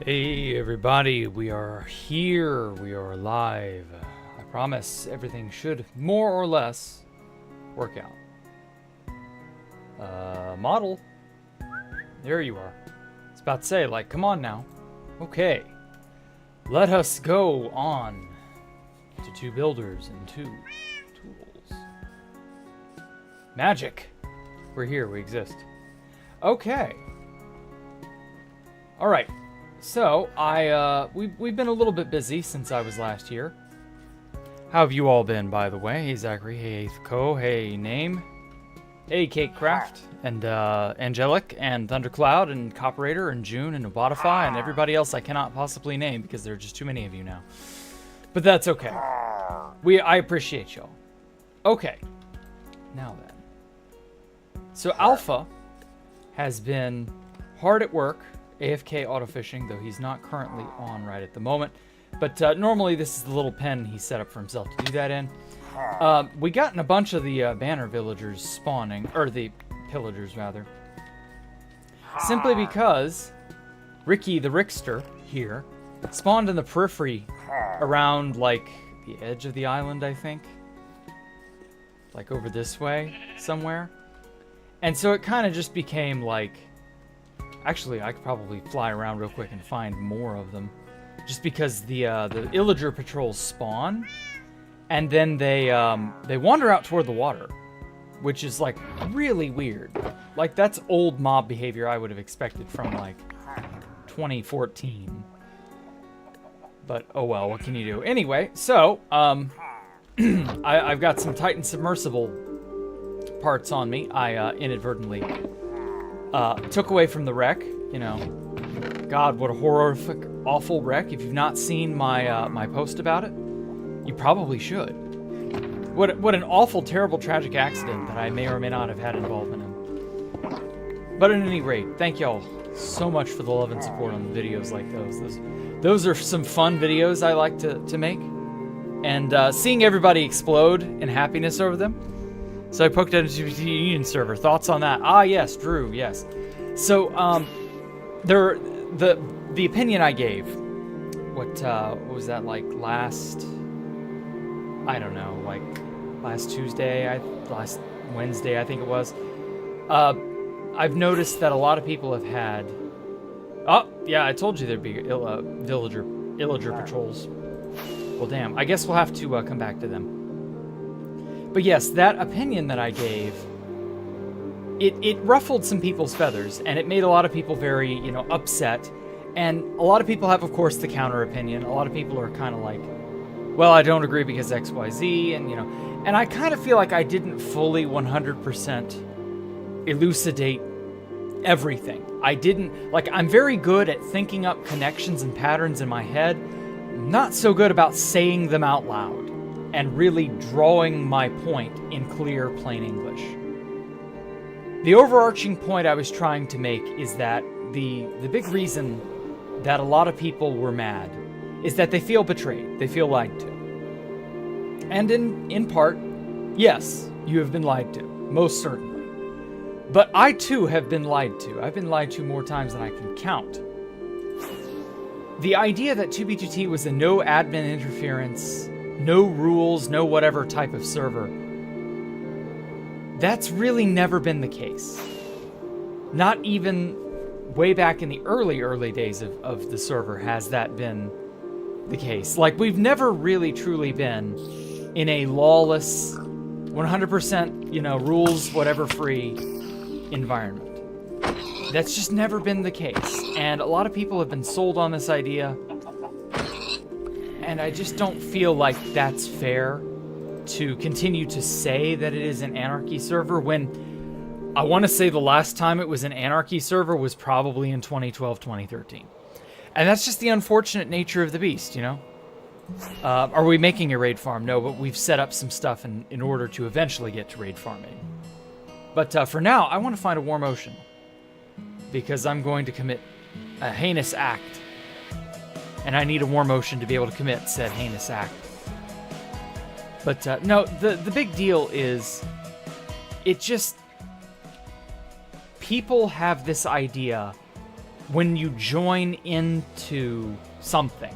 Hey everybody, we are here, we are live. I promise everything should more or less work out. Model. There you are. I was about to say, like, come on now. Okay. Let us go on to two builders and two tools. Magic. We're here, we exist. Okay. Alright. So, we've been a little bit busy since I was last here. How have you all been, by the way? Hey, Zachary. Hey, Co. Hey, Name. Hey, Cake Craft. And, Angelic. And Thundercloud. And Copperator. And June. And Nobotify. And everybody else I cannot possibly name because there are just too many of you now. But that's okay. I appreciate y'all. Okay. Now then. So, Alpha has been hard at work. AFK auto-fishing, though he's not currently on right at the moment. But normally this is the little pen he set up for himself to do that in. We gotten a bunch of the banner villagers spawning, or the pillagers rather. Simply because Ricky the Rickster here spawned in the periphery around like the edge of the island, I think. Like over this way somewhere. And so it kind of just became like, actually, I could probably fly around real quick and find more of them. Just because the Illager patrols spawn, and then they wander out toward the water, which is, like, really weird. Like, that's old mob behavior I would have expected from, like, 2014. But, oh well, what can you do? Anyway, so, I've got some Titan submersible parts on me. I inadvertently took away from the wreck, you know. God, what a horrific, awful wreck. If you've not seen my my post about it, you probably should. What an awful, terrible, tragic accident that I may or may not have had involvement in. But at any rate, thank y'all so much for the love and support on the videos like those. Those are some fun videos I like to make. And seeing everybody explode in happiness over them. So I poked at a GPT Union server. Thoughts on that? Ah, yes, Drew, yes. So, the opinion I gave, what was that, like, last, I don't know, like, last Tuesday, last Wednesday, I think it was. I've noticed that a lot of people have had, oh, yeah, I told you there'd be Illager patrols. Well, damn, I guess we'll have to come back to them. But yes, that opinion that I gave, it ruffled some people's feathers, and it made a lot of people very, you know, upset. And a lot of people have, of course, the counter opinion. A lot of people are kind of like, well, I don't agree because X, Y, Z, and, you know. And I kind of feel like I didn't fully 100% elucidate everything. I didn't, like, I'm very good at thinking up connections and patterns in my head. Not so good about saying them out loud and really drawing my point in clear, plain English. The overarching point I was trying to make is that the big reason that a lot of people were mad is that they feel betrayed, they feel lied to. And in part, yes, you have been lied to, most certainly. But I too have been lied to. I've been lied to more times than I can count. The idea that 2B2T was a no admin interference, no rules, no whatever type of server, that's really never been the case. Not even way back in the early days of the server has that been the case. Like, we've never really truly been in a lawless, 100%, you know, rules, whatever free environment. That's just never been the case. And a lot of people have been sold on this idea. And I just don't feel like that's fair to continue to say that it is an anarchy server when I want to say the last time it was an anarchy server was probably in 2012, 2013. And that's just the unfortunate nature of the beast, you know? Are we making a raid farm? No, but we've set up some stuff in order to eventually get to raid farming. But for now, I want to find a warm ocean. Because I'm going to commit a heinous act. And I need a warm ocean to be able to commit said heinous act. But no, the big deal is, it just, people have this idea when you join into something.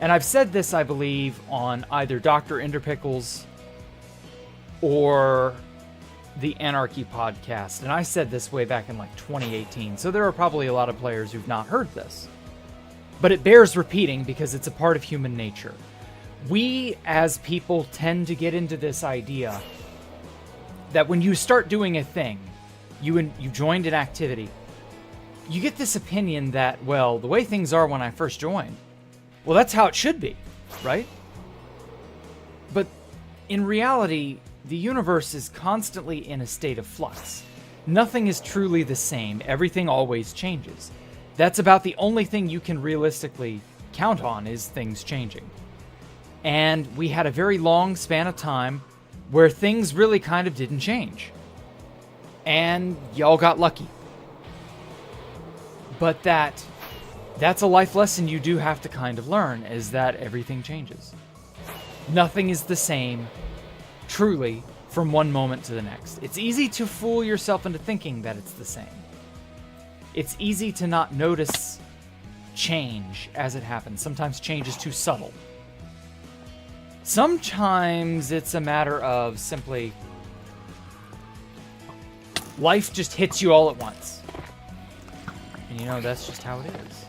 And I've said this, I believe, on either Dr. Enderpickles or the Anarchy podcast. And I said this way back in like 2018. So there are probably a lot of players who've not heard this. But it bears repeating because it's a part of human nature. We, as people, tend to get into this idea that when you start doing a thing, you joined an activity, you get this opinion that, well, the way things are when I first joined, well, that's how it should be, right? But in reality, the universe is constantly in a state of flux. Nothing is truly the same. Everything always changes. That's about the only thing you can realistically count on is things changing. And we had a very long span of time where things really kind of didn't change. And y'all got lucky. But that's a life lesson you do have to kind of learn, is that everything changes. Nothing is the same, truly, from one moment to the next. It's easy to fool yourself into thinking that it's the same. It's easy to not notice change as it happens. Sometimes change is too subtle. Sometimes it's a matter of simply life just hits you all at once. And you know, that's just how it is.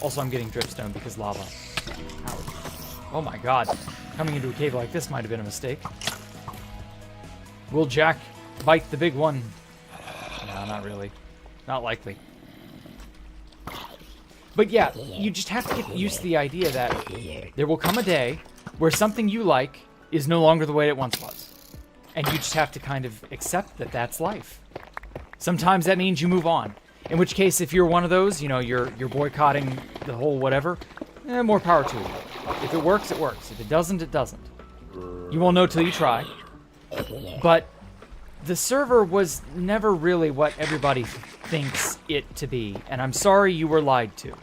Also, I'm getting dripstone because lava. Ouch. Oh my god. Coming into a cave like this might have been a mistake. Will Jack bite the big one? No, not really. Not likely. But yeah, you just have to get used to the idea that there will come a day where something you like is no longer the way it once was. And you just have to kind of accept that that's life. Sometimes that means you move on. In which case, if you're one of those, you know, you're boycotting the whole whatever, more power to you. If it works, it works. If it doesn't, it doesn't. You won't know till you try. But the server was never really what everybody thinks it to be, and I'm sorry you were lied to.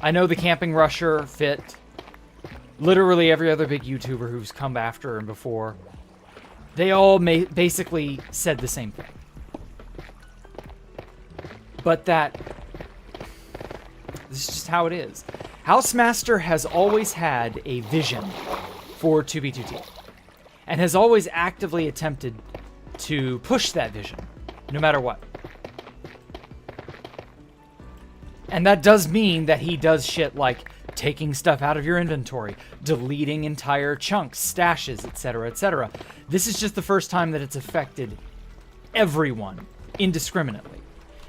I know the Camping Rusher, Fit, literally every other big YouTuber who's come after and before, they all basically said the same thing. But this is just how it is. Housemaster has always had a vision for 2B2T, and has always actively attempted to push that vision, no matter what. And that does mean that he does shit like taking stuff out of your inventory, deleting entire chunks, stashes, etc., etc. This is just the first time that it's affected everyone indiscriminately.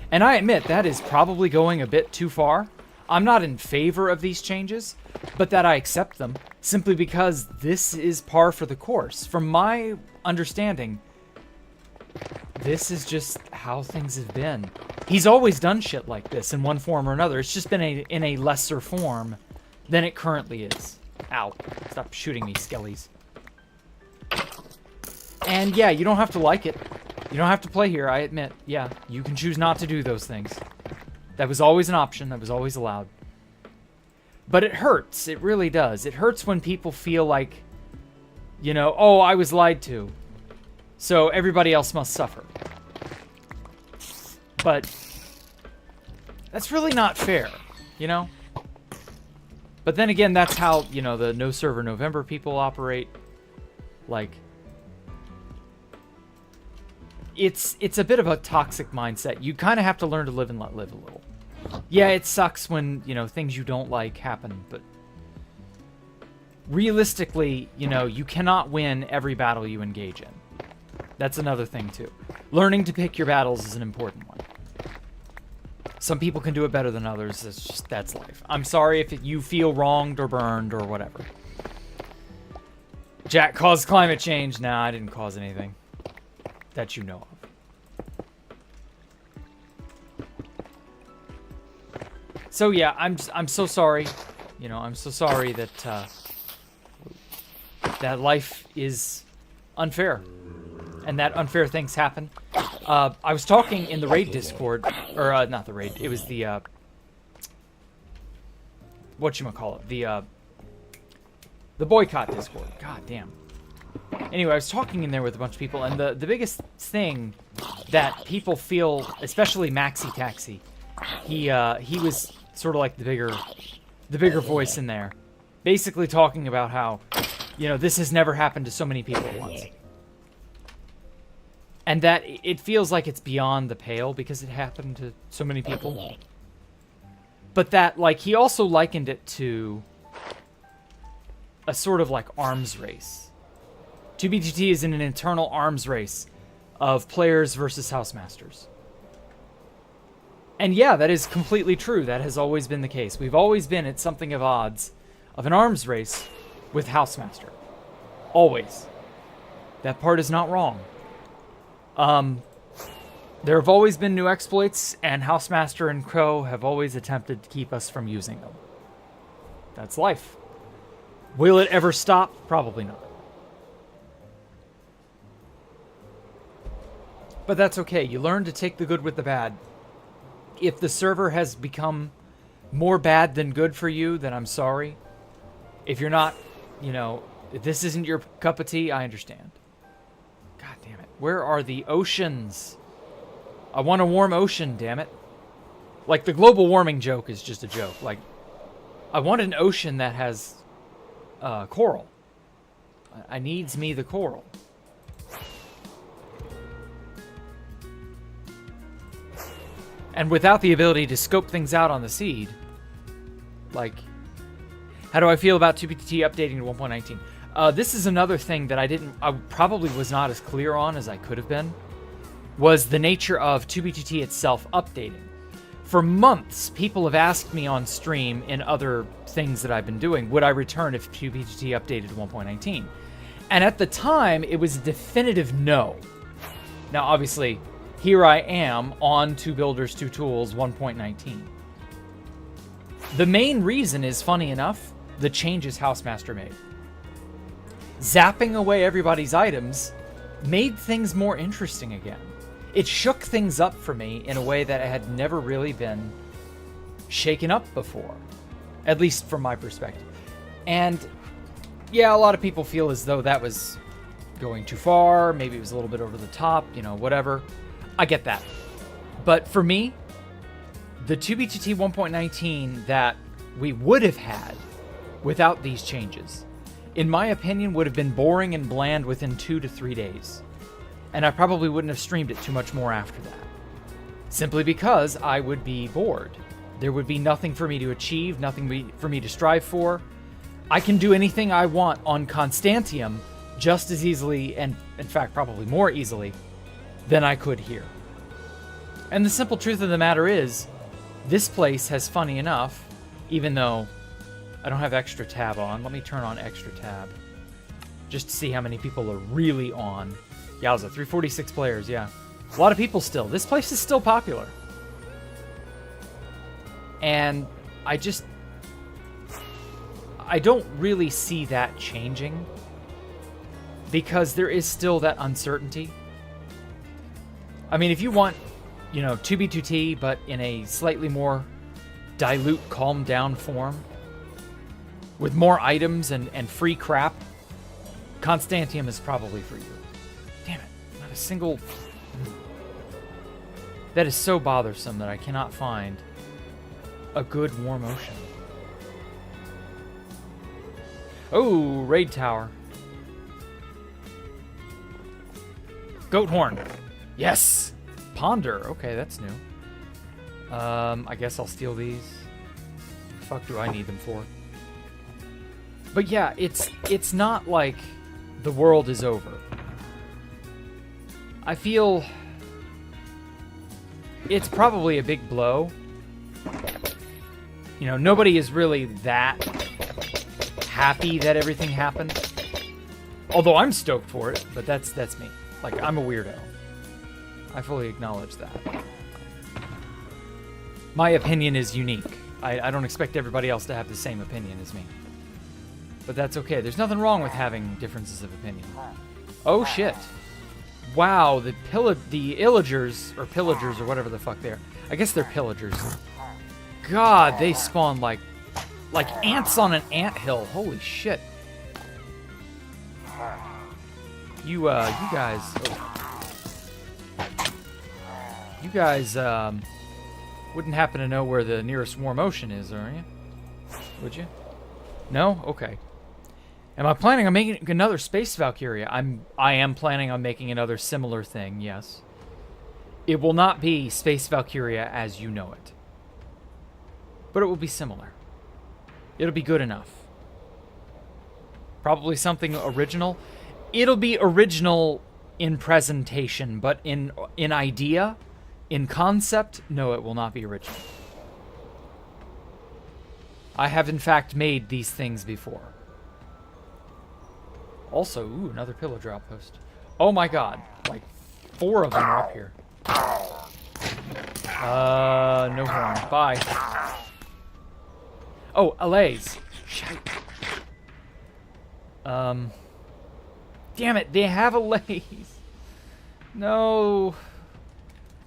And I admit that is probably going a bit too far. I'm not in favor of these changes, but that I accept them simply because this is par for the course. From my understanding, this is just how things have been. He's always done shit like this in one form or another. It's just been in a lesser form than it currently is. Ow. Stop shooting me, skellies. And yeah, you don't have to like it. You don't have to play here, I admit. Yeah, you can choose not to do those things. That was always an option. That was always allowed. But it hurts. It really does. It hurts when people feel like, you know, oh, I was lied to, so everybody else must suffer. But that's really not fair, you know? But then again, that's how, you know, the No Server November people operate. Like, it's a bit of a toxic mindset. You kind of have to learn to live and let live a little. Yeah, it sucks when, you know, things you don't like happen, but realistically, you know, you cannot win every battle you engage in. That's another thing, too. Learning to pick your battles is an important one. Some people can do it better than others. That's life. I'm sorry if you feel wronged or burned or whatever. Jack caused climate change. Nah, I didn't cause anything that you know of. So yeah, I'm so sorry. You know, I'm so sorry that that life is unfair, and that unfair things happen. I was talking in the raid Discord, or not the raid. It was the whatchamacallit, the boycott Discord. God damn. Anyway, I was talking in there with a bunch of people, and the biggest thing that people feel, especially Maxi Taxi, he was sort of like the bigger voice in there, basically talking about how, you know, this has never happened to so many people at once. And that it feels like it's beyond the pale because it happened to so many people. But that, like, he also likened it to a sort of like arms race. 2B2T is in an internal arms race of players versus Housemasters. And yeah, that is completely true. That has always been the case. We've always been at something of odds of an arms race with Housemaster. Always. That part is not wrong. There have always been new exploits, and Housemaster and Co. have always attempted to keep us from using them. That's life. Will it ever stop? Probably not. But that's okay. You learn to take the good with the bad. If the server has become more bad than good for you, then I'm sorry. If you're not, you know, if this isn't your cup of tea, I understand. God damn it. Where are the oceans? I want a warm ocean, damn it. Like, the global warming joke is just a joke. Like, I want an ocean that has coral. I needs me the coral. And without the ability to scope things out on the seed, like, how do I feel about 2BTT updating to 1.19? This is another thing that I probably was not as clear on as I could have been, was the nature of 2BTT itself updating. For months, people have asked me on stream in other things that I've been doing, would I return if 2BTT updated to 1.19? And at the time, it was a definitive no. Now, obviously, here I am on 2 Builders 2 Tools 1.19. The main reason is, funny enough, the changes Housemaster made. Zapping away everybody's items made things more interesting again. It shook things up for me in a way that had never really been shaken up before, at least from my perspective. And yeah, a lot of people feel as though that was going too far, maybe it was a little bit over the top, you know, whatever. I get that. But for me, the 2BTT 1.19 that we would have had without these changes, in my opinion, would have been boring and bland within 2 to 3 days. And I probably wouldn't have streamed it too much more after that. Simply because I would be bored. There would be nothing for me to achieve, nothing for me to strive for. I can do anything I want on Constantium just as easily, and in fact probably more easily, than I could here. And the simple truth of the matter is, this place has, funny enough, even though I don't have extra tab on, let me turn on extra tab, just to see how many people are really on. Yowza, 346 players, yeah. A lot of people still. This place is still popular. And I don't really see that changing, because there is still that uncertainty. I mean, if you want, you know, 2B2T, but in a slightly more dilute, calmed down form, with more items and free crap, Constantium is probably for you. Damn it, not a single... That is so bothersome that I cannot find a good warm ocean. Oh, raid tower. Goat horn. Yes! Ponder. Okay, that's new. I guess I'll steal these. The fuck do I need them for? But yeah, it's not like the world is over. I feel it's probably a big blow. You know, nobody is really that happy that everything happened. Although I'm stoked for it, but that's me. Like, I'm a weirdo. I fully acknowledge that. My opinion is unique. I don't expect everybody else to have the same opinion as me. But that's okay. There's nothing wrong with having differences of opinion. Oh, shit. Wow, the illagers, or pillagers, or whatever the fuck they're. I guess they're pillagers. God, they spawn like ants on an anthill. Holy shit. You guys, Wouldn't happen to know where the nearest warm ocean is, are you? Would you? No? Okay. Am I planning on making another Space Valkyria? I am planning on making another similar thing, yes. It will not be Space Valkyria as you know it. But it will be similar. It'll be good enough. Probably something original. It'll be original in presentation, but in idea, in concept, no, it will not be original. I have in fact made these things before. Also, ooh, another pillow drop post. Oh my god, like 4 of them are up here. No horn. Bye. Oh, allays. Shite. Damn it, they have allays. No.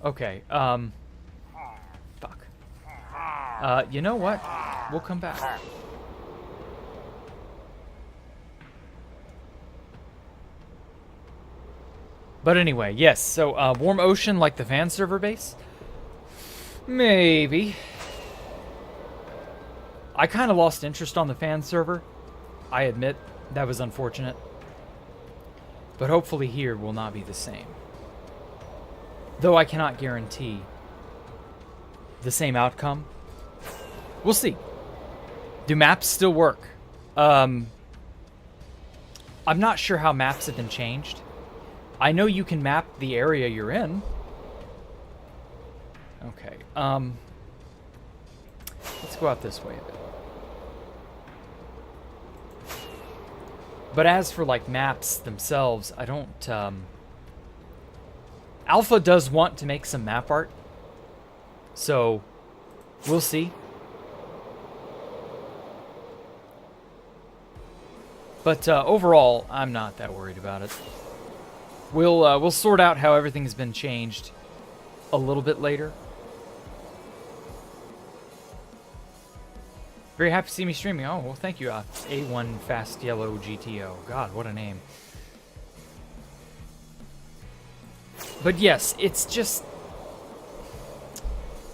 Okay, fuck. You know what? We'll come back. But anyway, yes, so warm ocean like the fan server base? Maybe. I kind of lost interest on the fan server. I admit, that was unfortunate. But hopefully here will not be the same. Though I cannot guarantee the same outcome. We'll see. Do maps still work? I'm not sure how maps have been changed. I know you can map the area you're in. Okay, let's go out this way a bit. But as for, like, maps themselves, I don't, Alpha does want to make some map art. So, we'll see. But, overall, I'm not that worried about it. We'll sort out how everything's been changed a little bit later. Very happy to see me streaming. Oh, well, thank you, A1 Fast Yellow GTO. God, what a name. But yes, it's just...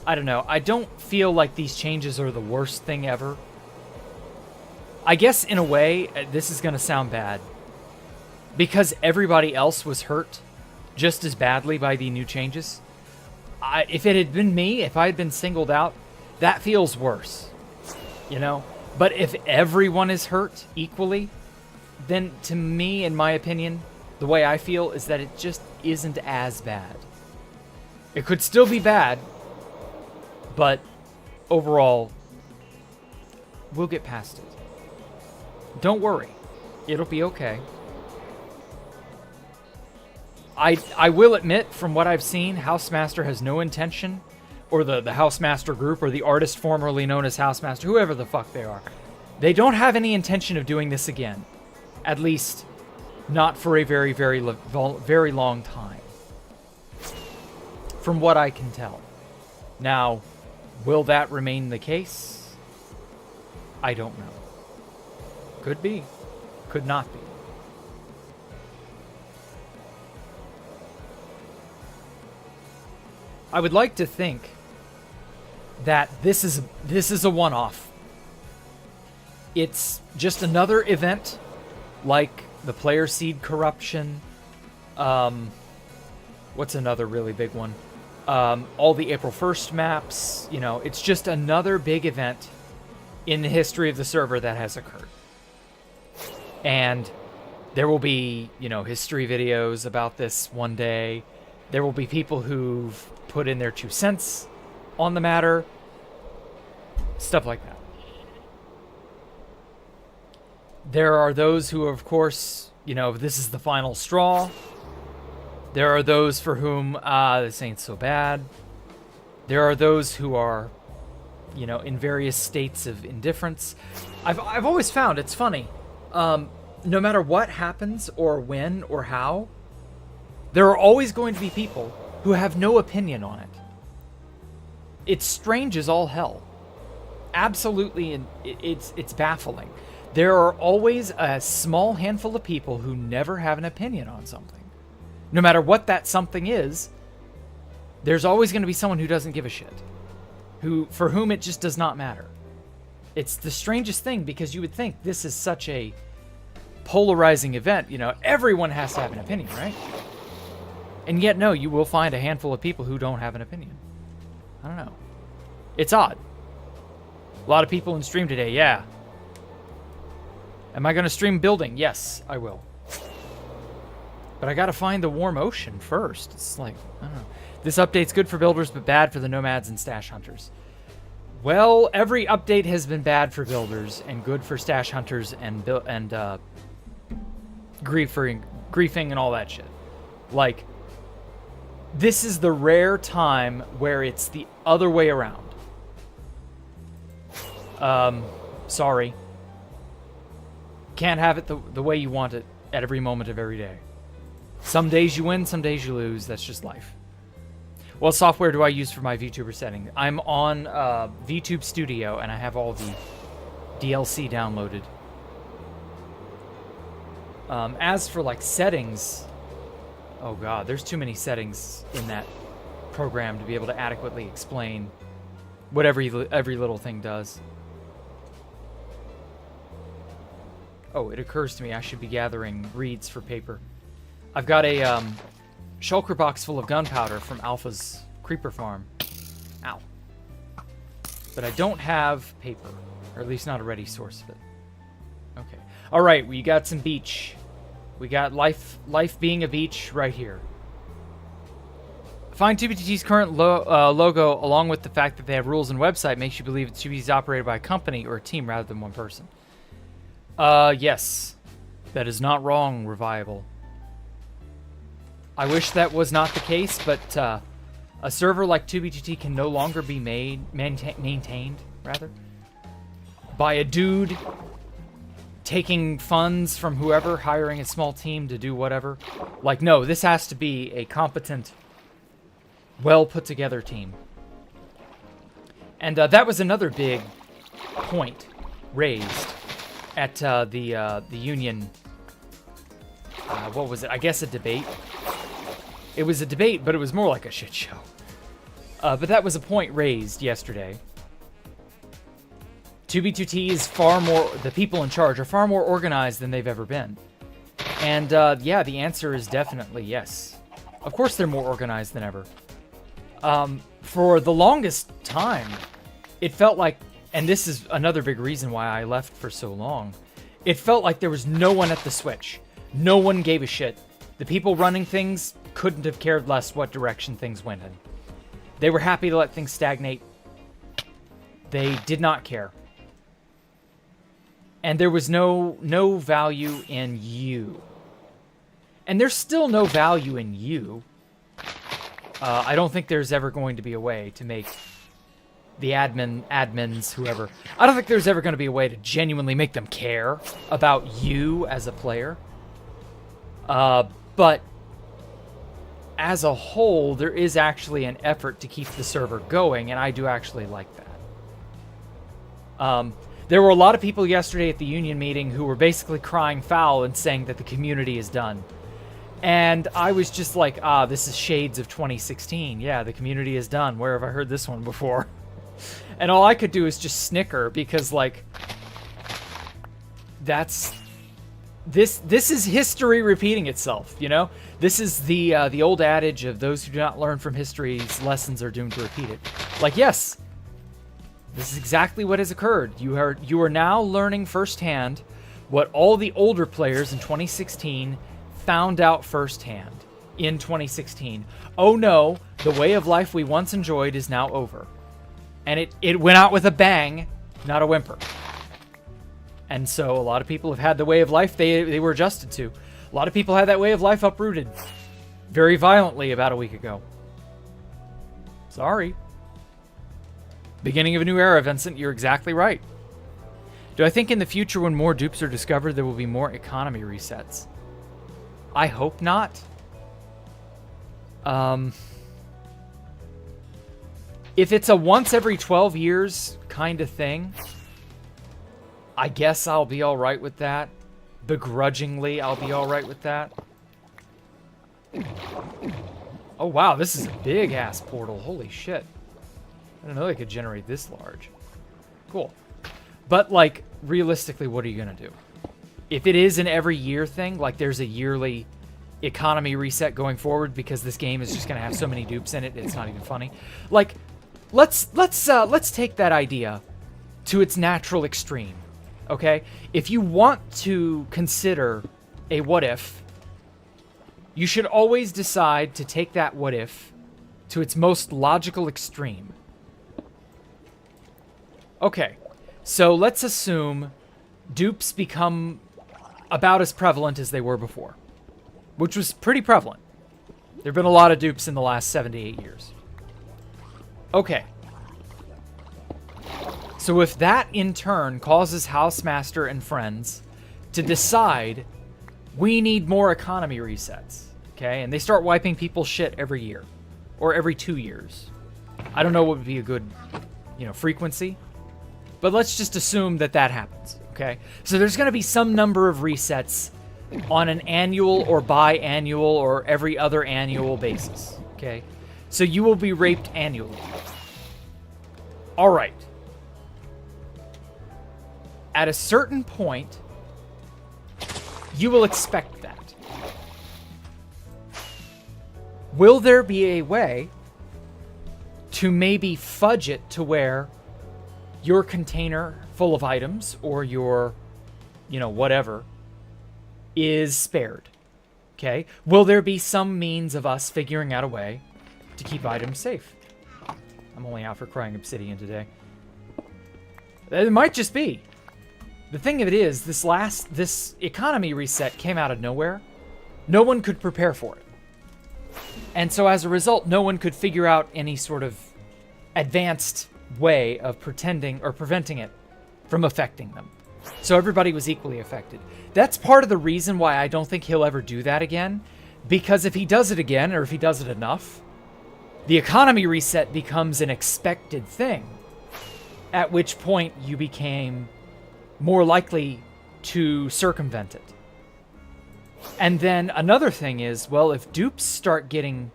I don't know. I don't feel like these changes are the worst thing ever. I guess, in a way, this is going to sound bad. Because everybody else was hurt just as badly by the new changes. If it had been me, if I had been singled out, that feels worse. You know? But if everyone is hurt equally, then to me, in my opinion, the way I feel is that it just isn't as bad. It could still be bad, but overall, we'll get past it. Don't worry. It'll be okay. I will admit, from what I've seen, Housemaster has no intention, or the Housemaster group, or the artist formerly known as Housemaster, whoever the fuck they are, they don't have any intention of doing this again. At least, not for a very, very, very long time. From what I can tell. Now, will that remain the case? I don't know. Could be. Could not be. I would like to think that this is a one-off. It's just another event like the player seed corruption. What's another really big one? All the April 1st maps. You know, it's just another big event in the history of the server that has occurred. And there will be, you know, history videos about this one day. There will be people who've put in their 2 cents on the matter. Stuff like that. There are those who, of course, you know, this is the final straw. There are those for whom, this ain't so bad. There are those who are, you know, in various states of indifference. I've always found, it's funny, no matter what happens or when or how, there are always going to be people who have no opinion on it. It's strange as all hell. Absolutely, and it's baffling. There are always a small handful of people who never have an opinion on something. No matter what that something is, there's always going to be someone who doesn't give a shit. for whom it just does not matter. It's the strangest thing, because you would think this is such a polarizing event. You know, everyone has to have an opinion, right? And yet, no, you will find a handful of people who don't have an opinion. I don't know. It's odd. A lot of people in stream today, yeah. Am I going to stream building? Yes, I will. But I got to find the warm ocean first. It's like, I don't know. This update's good for builders, but bad for the nomads and stash hunters. Well, every update has been bad for builders and good for stash hunters and griefing and all that shit. Like, this is the rare time where it's the other way around. Sorry. Can't have it the way you want it at every moment of every day. Some days you win, some days you lose. That's just life. What software do I use for my VTuber setting? I'm on VTube Studio, and I have all the DLC downloaded. As for, like, settings... Oh, God, there's too many settings in that program to be able to adequately explain what every little thing does. Oh, it occurs to me I should be gathering reeds for paper. I've got a shulker box full of gunpowder from Alpha's creeper farm. Ow. But I don't have paper, or at least not a ready source of it. Okay. All right, we got some beach. We got life being a beach right here. Find 2BTT's current logo, along with the fact that they have rules and website, makes you believe that 2BT is operated by a company or a team rather than one person. Yes. That is not wrong, Revival. I wish that was not the case, but a server like 2BTT can no longer be maintained, rather, by a dude taking funds from whoever, hiring a small team to do whatever. Like, no, this has to be a competent, well-put-together team. And that was another big point raised at the union. What was it? I guess a debate. It was a debate, but it was more like a shit show. But that was a point raised yesterday. 2B2T is far more... The people in charge are far more organized than they've ever been. And, yeah, the answer is definitely yes. Of course they're more organized than ever. For the longest time, it felt like... And this is another big reason why I left for so long. It felt like there was no one at the switch. No one gave a shit. The people running things couldn't have cared less what direction things went in. They were happy to let things stagnate. They did not care. And there was no value in you. And there's still no value in you. I don't think there's ever going to be a way to make the admins, whoever... I don't think there's ever going to be a way to genuinely make them care about you as a player. But as a whole, there is actually an effort to keep the server going, and I do actually like that. There were a lot of people yesterday at the union meeting who were basically crying foul and saying that the community is done. And I was just like, this is shades of 2016. Yeah, the community is done. Where have I heard this one before? And all I could do is just snicker, because, like, that's... This is history repeating itself, you know? This is the old adage of those who do not learn from history's lessons are doomed to repeat it. Like, yes, this is exactly what has occurred. You are now learning firsthand what all the older players in 2016 found out firsthand in 2016. Oh no, the way of life we once enjoyed is now over. And it went out with a bang, not a whimper. And so a lot of people have had the way of life they were adjusted to. A lot of people had that way of life uprooted very violently about a week ago. Sorry. Beginning of a new era, Vincent. You're exactly right. Do I think in the future when more dupes are discovered there will be more economy resets? I hope not. If it's a once every 12 years kind of thing, I guess I'll be all right with that. Begrudgingly, I'll be all right with that. Oh, wow, this is a big-ass portal. Holy shit. I don't know they could generate this large. Cool. But, like, realistically, what are you going to do? If it is an every year thing, like there's a yearly economy reset going forward because this game is just going to have so many dupes in it, it's not even funny. Like, let's take that idea to its natural extreme, okay? If you want to consider a what if, you should always decide to take that what if to its most logical extreme. Okay, so let's assume dupes become about as prevalent as they were before, which was pretty prevalent. There have been a lot of dupes in the last 7 to 8 years. Okay. So if that in turn causes Housemaster and friends to decide we need more economy resets, okay, and they start wiping people's shit every year or every 2 years. I don't know what would be a good, frequency, but let's just assume that that happens, okay? So there's going to be some number of resets on an annual or biannual or every other annual basis, okay? So you will be raped annually. All right. At a certain point, you will expect that. Will there be a way to maybe fudge it to where your container full of items or your, whatever, is spared? Okay? Will there be some means of us figuring out a way to keep items safe? I'm only out for crying obsidian today. It might just be. The thing of it is, this economy reset came out of nowhere. No one could prepare for it. And so as a result, no one could figure out any sort of advanced way of pretending or preventing it from affecting them. So everybody was equally affected. That's part of the reason why I don't think he'll ever do that again. Because if he does it again, or if he does it enough, the economy reset becomes an expected thing. At which point you became more likely to circumvent it. And then another thing is, well, if dupes start getting,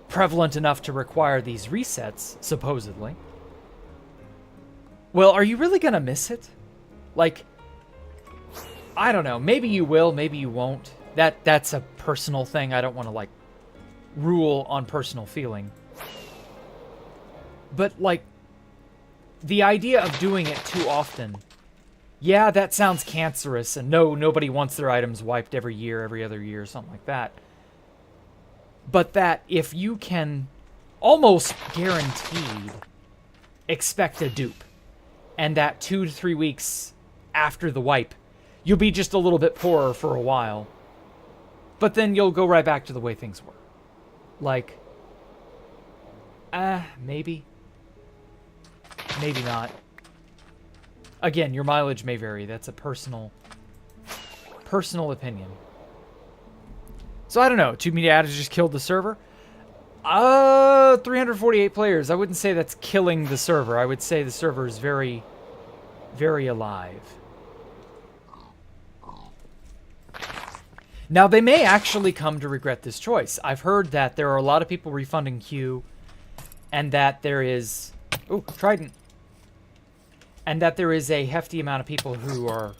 prevalent enough to require these resets, supposedly, well, are you really going to miss it? Like, I don't know. Maybe you will, maybe you won't. That's a personal thing. I don't want to, rule on personal feeling. But, the idea of doing it too often, yeah, that sounds cancerous, and no, nobody wants their items wiped every year, every other year, something like that. But that if you can almost guaranteed expect a dupe, and that 2 to 3 weeks after the wipe, you'll be just a little bit poorer for a while, but then you'll go right back to the way things were. Maybe. Maybe not. Again, your mileage may vary. That's a personal opinion. So I don't know. Too many ads just killed the server. 348 players. I wouldn't say that's killing the server. I would say the server is very, very alive. Now, they may actually come to regret this choice. I've heard that there are a lot of people refunding Q, and that there is... Ooh, Trident. And that there is a hefty amount of people who are,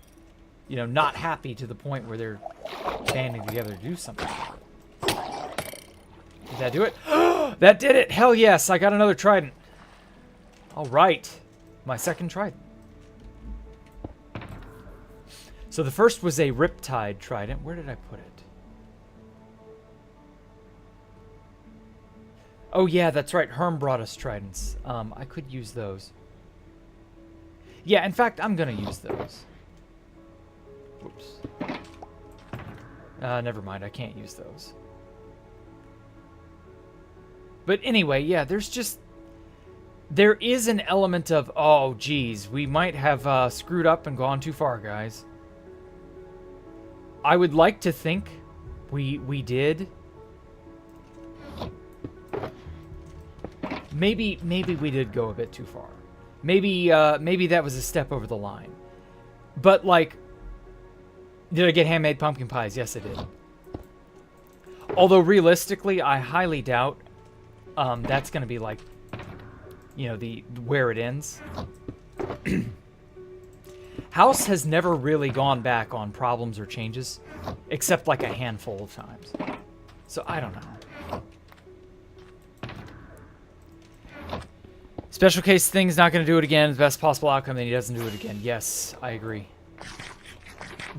not happy to the point where they're banding together to do something. Did that do it? That did it! Hell yes, I got another Trident. All right. My second Trident. So the first was a Riptide Trident. Where did I put it? Oh yeah, that's right. Herm brought us Tridents. I could use those. Yeah, in fact, I'm going to use those. Whoops. Never mind, I can't use those. But anyway, yeah, there is an element of, oh, geez, we might have screwed up and gone too far, guys. I would like to think we did. Maybe we did go a bit too far. Maybe that was a step over the line. But, did I get handmade pumpkin pies? Yes, I did. Although, realistically, I highly doubt that's going to be, you know, the where it ends. House has never really gone back on problems or changes, except like a handful of times. So I don't know. Special case thing's not going to do it again. The best possible outcome, then he doesn't do it again. Yes, I agree.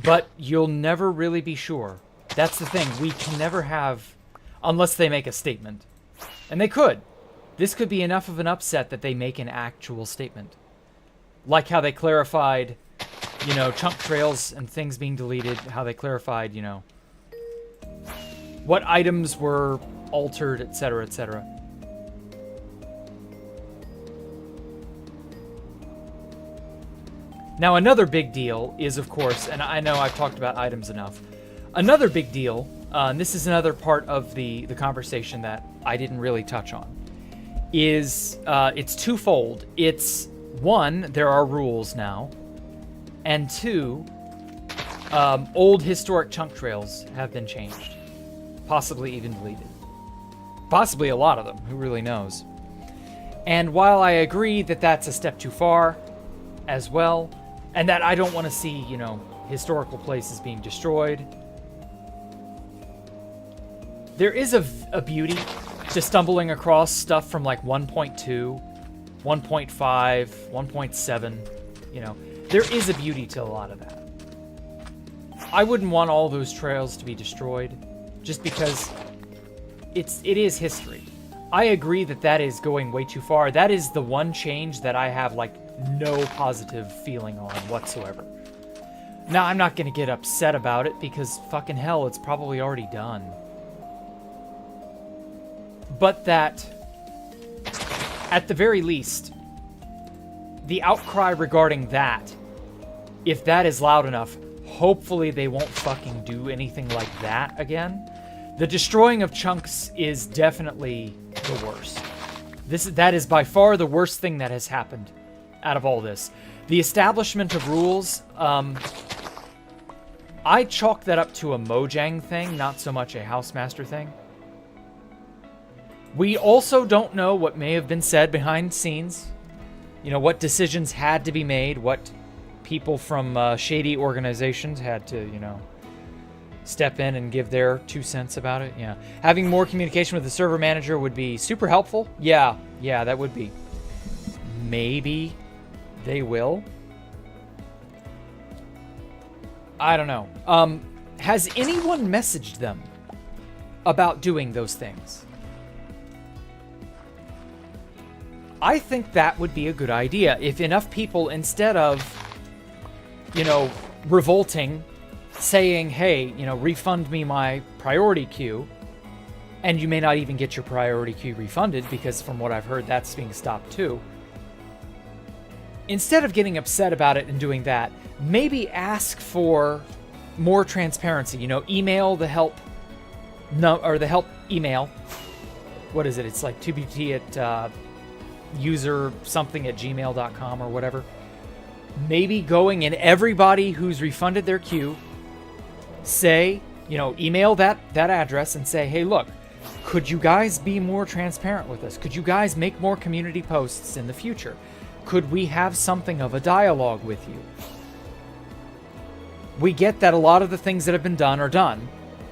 But you'll never really be sure. That's the thing. We can never have, unless they make a statement. And they could. This could be enough of an upset that they make an actual statement. Like how they clarified, you know, chunk trails and things being deleted. How they clarified, you know, what items were altered, etc., etc. Now, another big deal is, of course, and I know I've talked about items enough. Another big deal, and this is another part of the conversation that I didn't really touch on, is it's twofold. It's, one, there are rules now, and two, old historic chunk trails have been changed, possibly even deleted. Possibly a lot of them, who really knows? And while I agree that that's a step too far as well, and that I don't want to see, you know, historical places being destroyed, there is a beauty to stumbling across stuff from like 1.2, 1.5, 1.7, you know. There is a beauty to a lot of that. I wouldn't want all those trails to be destroyed just because it is history. I agree that that is going way too far. That is the one change that I have like no positive feeling on whatsoever. Now, I'm not going to get upset about it because fucking hell, it's probably already done. But that, at the very least, the outcry regarding that, if that is loud enough, hopefully they won't fucking do anything like that again. The destroying of chunks is definitely the worst. That is by far the worst thing that has happened out of all this. The establishment of rules, I chalk that up to a Mojang thing, not so much a Housemaster thing. We also don't know what may have been said behind the scenes. You know, what decisions had to be made, what people from shady organizations had to, you know, step in and give their 2 cents about it. Yeah. Having more communication with the server manager would be super helpful. Yeah, that would be. Maybe they will. I don't know. Has anyone messaged them about doing those things? I think that would be a good idea if enough people, instead of, you know, revolting, saying, hey, you know, refund me my priority queue, and you may not even get your priority queue refunded because from what I've heard, that's being stopped too. Instead of getting upset about it and doing that, maybe ask for more transparency. You know, email the help, or the help email. What is it? It's like 2bt at user something at gmail.com or whatever. Maybe going in everybody who's refunded their queue, say, you know, email that address and say, hey, look, could you guys be more transparent with us? Could you guys make more community posts in the future? Could we have something of a dialogue with you? We get that a lot of the things that have been done are done,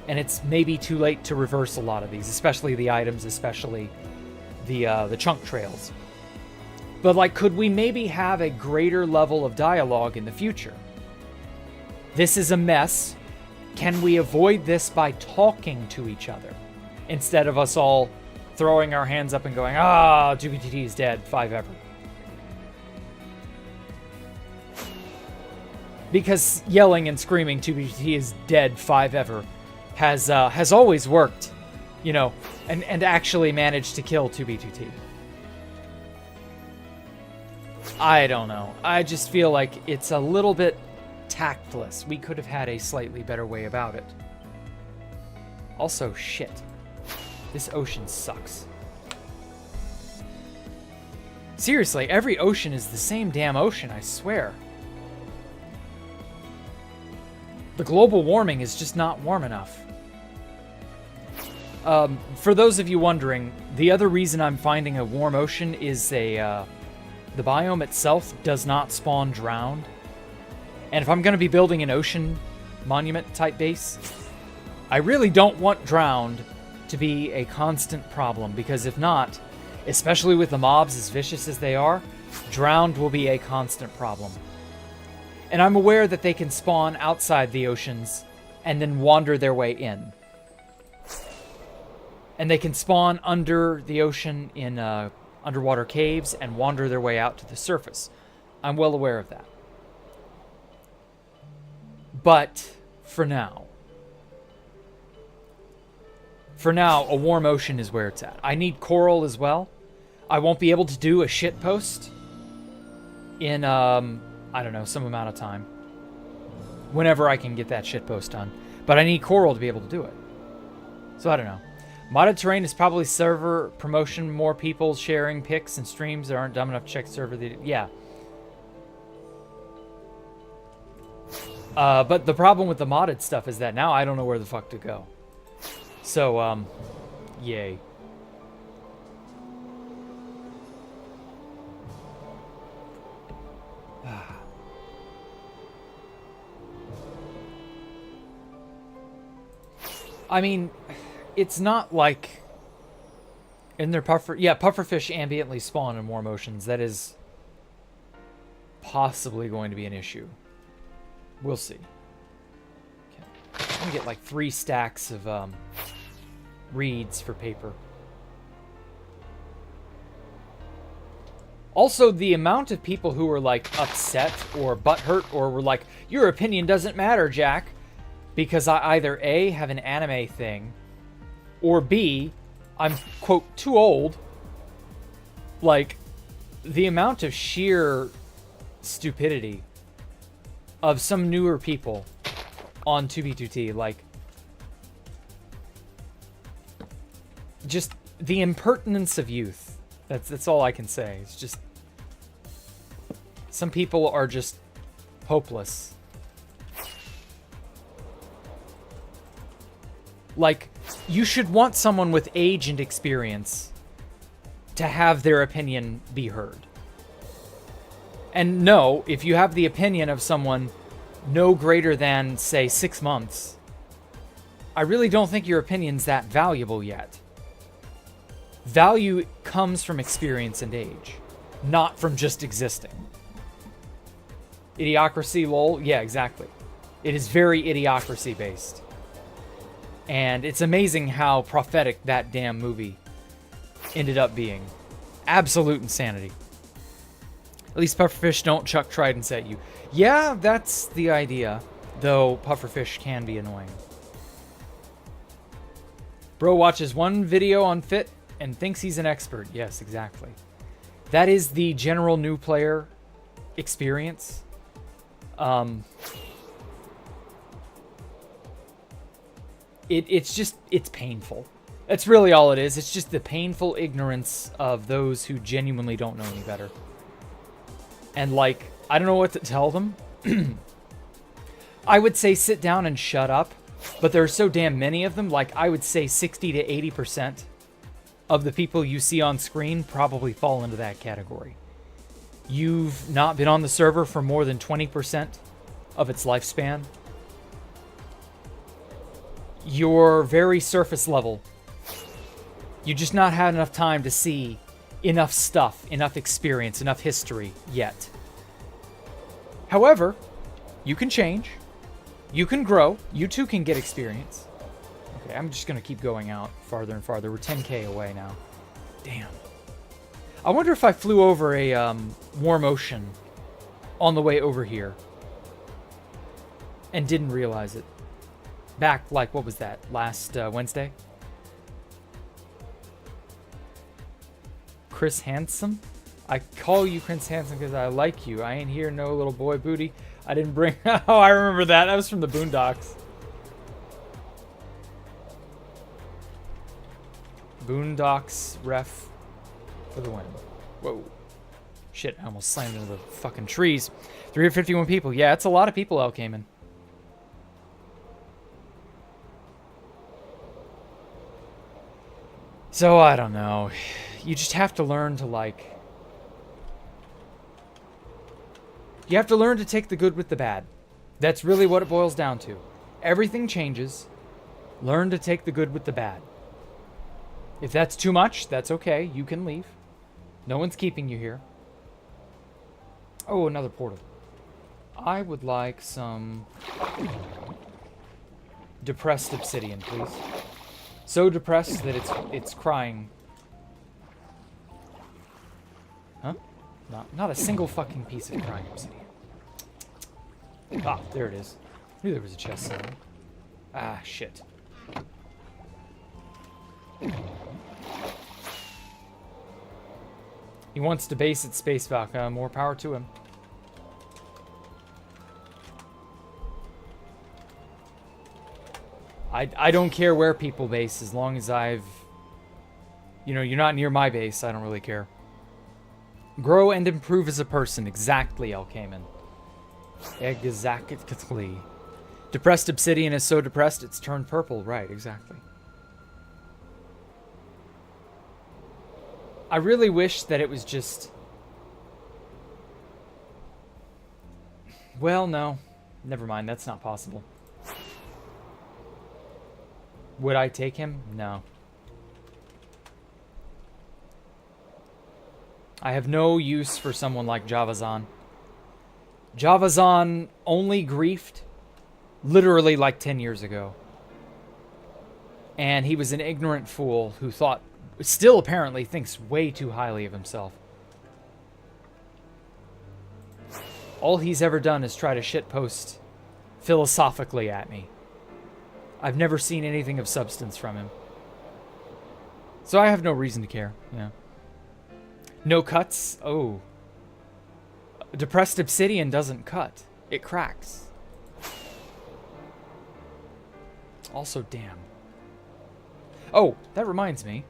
and it's maybe too late to reverse a lot of these, especially the items, especially the chunk trails. But like, could we maybe have a greater level of dialogue in the future? This is a mess. Can we avoid this by talking to each other instead of us all throwing our hands up and going, 2BTT is dead, 5 ever? Because yelling and screaming 2BTT is dead, 5 ever has always worked, you know, and actually managed to kill 2BTT. I don't know. I just feel like it's a little bit tactless. We could have had a slightly better way about it. Also, shit. This ocean sucks. Seriously, every ocean is the same damn ocean, I swear. The global warming is just not warm enough. For those of you wondering, the other reason I'm finding a warm ocean is the biome itself does not spawn drowned. And if I'm going to be building an ocean monument type base, I really don't want drowned to be a constant problem, because if not, especially with the mobs as vicious as they are, drowned will be a constant problem. And I'm aware that they can spawn outside the oceans and then wander their way in. And they can spawn under the ocean in underwater caves and wander their way out to the surface. I'm well aware of that. But for now, a warm ocean is where it's at. I need coral as well. I won't be able to do a shit post in, I don't know, some amount of time. Whenever I can get that shit post done. But I need coral to be able to do it. So I don't know. Modded terrain is probably server promotion, more people sharing pics and streams that aren't dumb enough to check server. Yeah. But the problem with the modded stuff is that now I don't know where the fuck to go. So, yay. I mean, it's not like in their pufferfish ambiently spawn in warm oceans. That is possibly going to be an issue. We'll see. Okay. I'm gonna get like 3 stacks of reeds for paper. Also, the amount of people who were like upset or butthurt or were like, your opinion doesn't matter, Jack, because I either A, have an anime thing, or B, I'm, quote, too old. Like, the amount of sheer stupidity of some newer people on 2B2T, like, just the impertinence of youth. That's all I can say. It's just, some people are just hopeless. Like, you should want someone with age and experience to have their opinion be heard. And no, if you have the opinion of someone no greater than, say, 6 months, I really don't think your opinion's that valuable yet. Value comes from experience and age, not from just existing. Idiocracy, lol? Yeah, exactly. It is very idiocracy based. And it's amazing how prophetic that damn movie ended up being. Absolute insanity. At least pufferfish don't chuck tridents at you. Yeah, that's the idea. Though pufferfish can be annoying. Bro watches one video on Fit and thinks he's an expert. Yes, exactly. That is the general new player experience. It's painful. That's really all it is. It's just the painful ignorance of those who genuinely don't know any better. And like, I don't know what to tell them. I would say sit down and shut up, but there are so damn many of them. Like, I would say 60 to 80% of the people you see on screen probably fall into that category. You've not been on the server for more than 20% of its lifespan. You're very surface level. You just not had enough time to see enough stuff, enough experience, enough history yet. However, you can change. You can grow. You too can get experience. Okay, I'm just going to keep going out farther and farther. We're 10k away now. Damn. I wonder if I flew over a warm ocean on the way over here and didn't realize it. Back, like, what was that? Last Wednesday? Chris Handsome? I call you Chris Handsome because I like you. I ain't here, no little boy booty. I didn't bring... Oh, I remember that. That was from the Boondocks. Boondocks ref for the win. Whoa. Shit, I almost slammed into the fucking trees. 351 people. Yeah, it's a lot of people, El Cayman. So, I don't know. You just have to learn to, like... You have to learn to take the good with the bad. That's really what it boils down to. Everything changes. Learn to take the good with the bad. If that's too much, that's okay. You can leave. No one's keeping you here. Oh, another portal. I would like some depressed obsidian, please. So depressed that it's crying. Huh? Not a single fucking piece of crying obsidian. Ah, there it is. I knew there was a chest somewhere. Ah, shit. He wants to base at Space Valka. More power to him. I don't care where people base as long as I've... You know, you're not near my base. I don't really care. Grow and improve as a person. Exactly, Elkaman. Exactly. Depressed obsidian is so depressed it's turned purple. Right, exactly. I really wish that it was just... Well, no. Never mind, that's not possible. Would I take him? No. I have no use for someone like Javazan. Javazan only griefed literally like 10 years ago. And he was an ignorant fool who thought, still apparently thinks way too highly of himself. All he's ever done is try to shitpost philosophically at me. I've never seen anything of substance from him. So I have no reason to care, yeah. No cuts? Oh. Depressed obsidian doesn't cut. It cracks. Also, damn. Oh, that reminds me.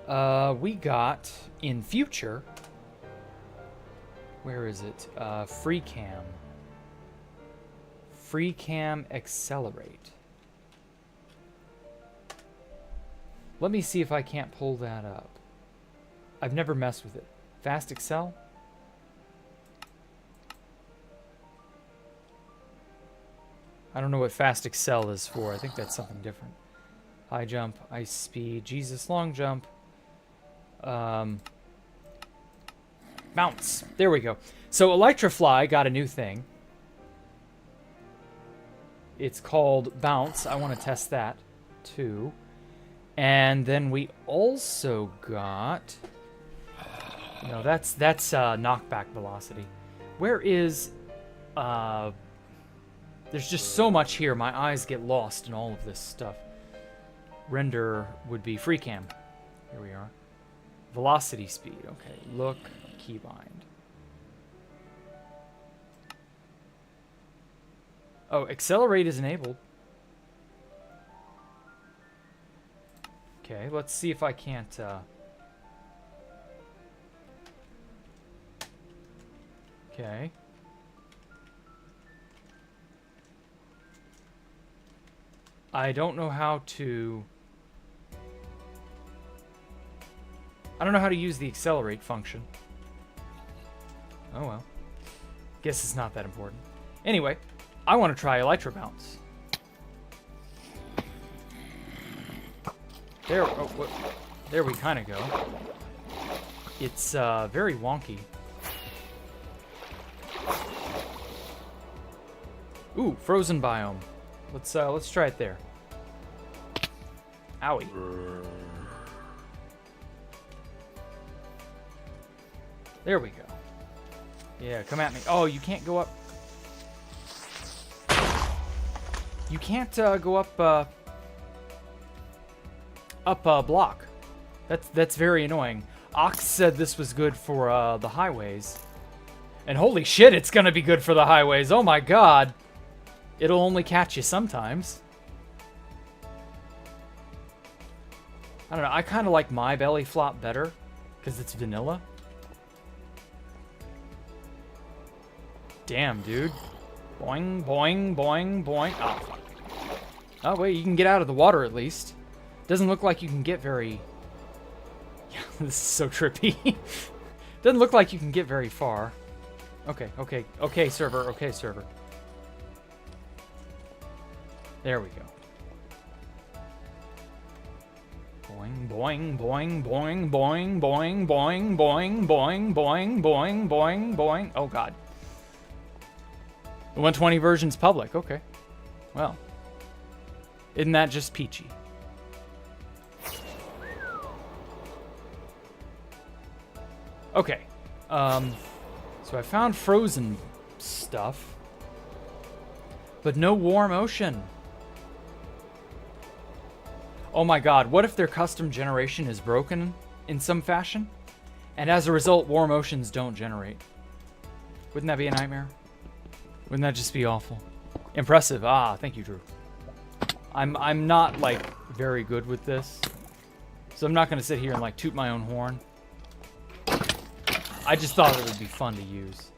We got, in future... Where is it? Free cam. Free cam accelerate. Let me see if I can't pull that up. I've never messed with it. Fast Excel? I don't know what Fast Excel is for. I think that's something different. High jump, ice speed, Jesus, long jump. Bounce. There we go. So Electrifly got a new thing. It's called Bounce. I want to test that too. And then we also got... No, that's knockback velocity. Where is... There's just so much here. My eyes get lost in all of this stuff. Render would be free cam. Here we are. Velocity speed. Okay, look, keybind. Oh, accelerate is enabled. Okay, let's see if I can't... Okay. I don't know how to... I don't know how to use the accelerate function. Oh well. Guess it's not that important. Anyway, I want to try Electro Bounce. There, oh, what, there we kind of go. It's very wonky. Ooh, frozen biome. Let's try it there. Owie. There we go. Yeah, come at me. Oh, you can't go up. You can't go up block. That's very annoying. Ox said this was good for the highways. And holy shit, it's gonna be good for the highways. Oh my god. It'll only catch you sometimes. I don't know, I kind of like my belly flop better because it's vanilla. Damn, dude. Boing, boing, boing, boing. Oh, fuck. Oh, wait, you can get out of the water at least. Doesn't look like you can get very This is so trippy. Doesn't look like you can get very far. Okay, okay, okay, server, okay, server. There we go. Boing, boing, boing, boing, boing, boing, boing, boing, boing, boing, boing, boing, boing. Oh, God. The 120 version's public. Okay. Well. Isn't that just peachy? Okay. So I found frozen stuff. But no warm ocean. Oh my God, what if their custom generation is broken in some fashion? And as a result, warm oceans don't generate. Wouldn't that be a nightmare? Wouldn't that just be awful? Impressive. Ah, thank you, Drew. I'm not, like, very good with this. So I'm not going to sit here and, like, toot my own horn. I just thought it would be fun to use.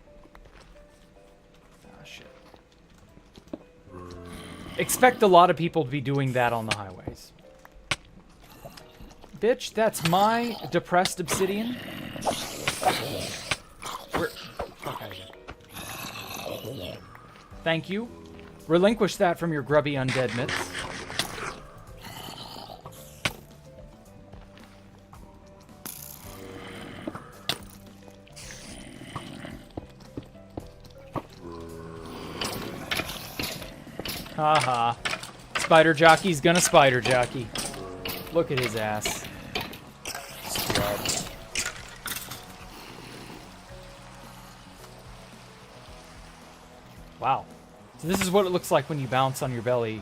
Ah, shit. Expect a lot of people to be doing that on the highways. Bitch, that's my depressed obsidian. Where? Okay. Thank you. Relinquish that from your grubby undead mitts. Haha. Spider jockey's gonna spider jockey. Look at his ass. Scrub. Wow. So this is what it looks like when you bounce on your belly.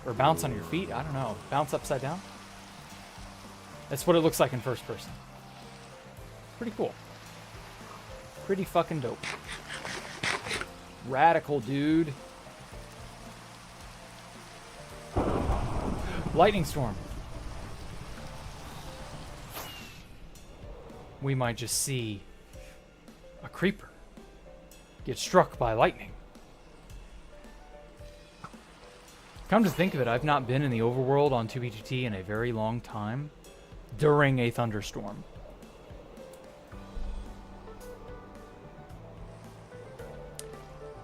Or bounce on your feet? I don't know. Bounce upside down? That's what it looks like in first person. Pretty cool. Pretty fucking dope. Radical, dude. Lightning storm. We might just see a creeper get struck by lightning. Come to think of it, I've not been in the overworld on 2B2T in a very long time during a thunderstorm.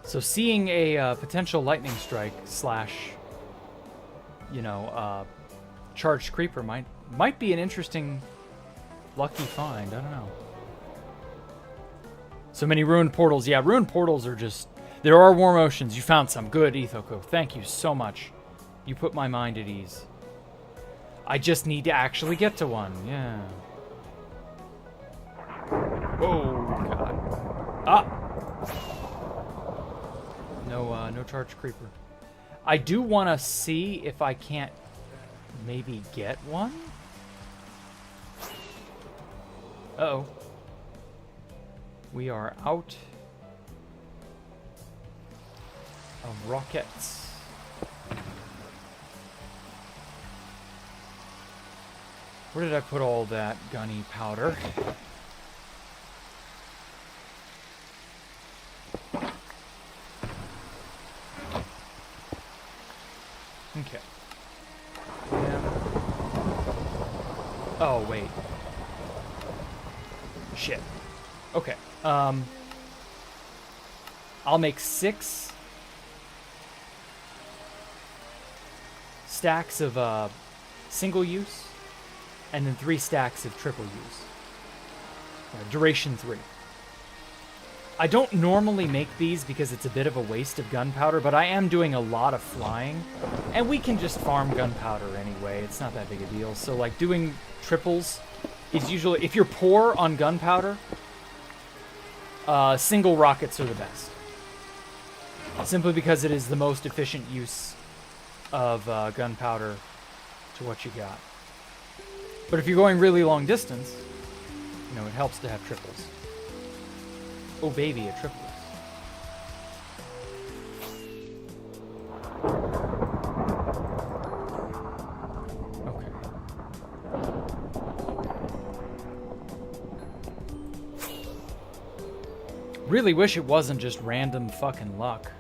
So seeing a potential lightning strike slash, you know, charged creeper might be an interesting lucky find. I don't know. So many ruined portals. Yeah, ruined portals are just... There are warm oceans. You found some. Good, Ethoko. Thank you so much. You put my mind at ease. I just need to actually get to one. Yeah. Oh, God. Ah! No charged creeper. I do want to see if I can't maybe get one. Uh-oh. We are out of rockets. Where did I put all that gunny powder? Okay. Yeah. Oh, wait. Shit. Okay. I'll make 6 stacks of single use, and then 3 stacks of triple use. Duration 3. I don't normally make these because it's a bit of a waste of gunpowder, but I am doing a lot of flying, and we can just farm gunpowder anyway. It's not that big a deal. So, like, doing triples is usually... If you're poor on gunpowder, single rockets are the best. Simply because it is the most efficient use of gunpowder to what you got. But if you're going really long distance, you know, it helps to have triples. Oh baby, a triples. Okay. Really wish it wasn't just random fucking luck.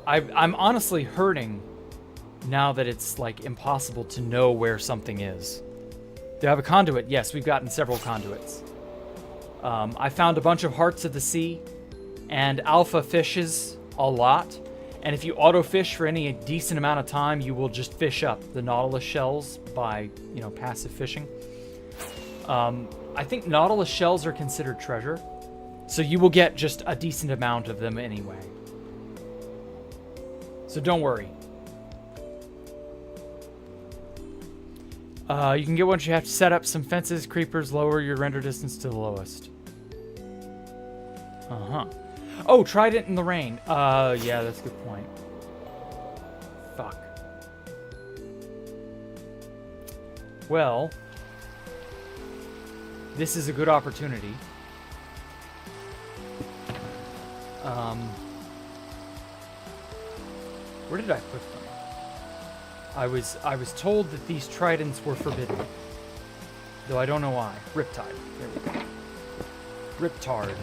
I'm honestly hurting now that it's like impossible to know where something is. Do I have a conduit? Yes, we've gotten several conduits. I found a bunch of hearts of the sea and alpha fishes a lot. And if you auto-fish for any decent amount of time, you will just fish up the nautilus shells by, you know, passive fishing. I think nautilus shells are considered treasure, so you will get just a decent amount of them anyway. So don't worry. You can get one, you have to set up some fences, creepers, lower your render distance to the lowest. Uh-huh. Oh, trident in the rain. Yeah, that's a good point. Fuck. Well, this is a good opportunity. Where did I put them? I was told that these tridents were forbidden. Though I don't know why. Riptide. There we go. Riptard.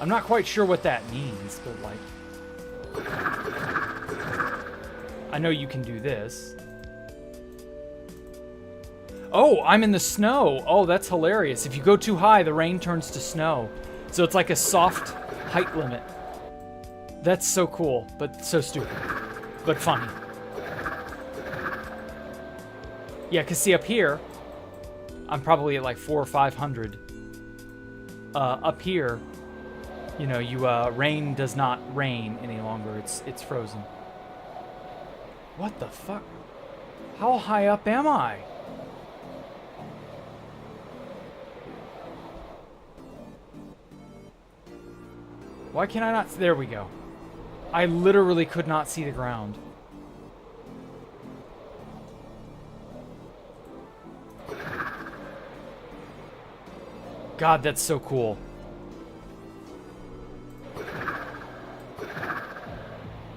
I'm not quite sure what that means, but like... I know you can do this. Oh, I'm in the snow. Oh, that's hilarious. If you go too high, the rain turns to snow. So it's like a soft height limit. That's so cool, but so stupid. But funny. Yeah, because see up here, I'm probably at like 400 or 500. Up here, you know, rain does not rain any longer. It's frozen. What the fuck? How high up am I? Why can I not? There we go. I literally could not see the ground. God, that's so cool.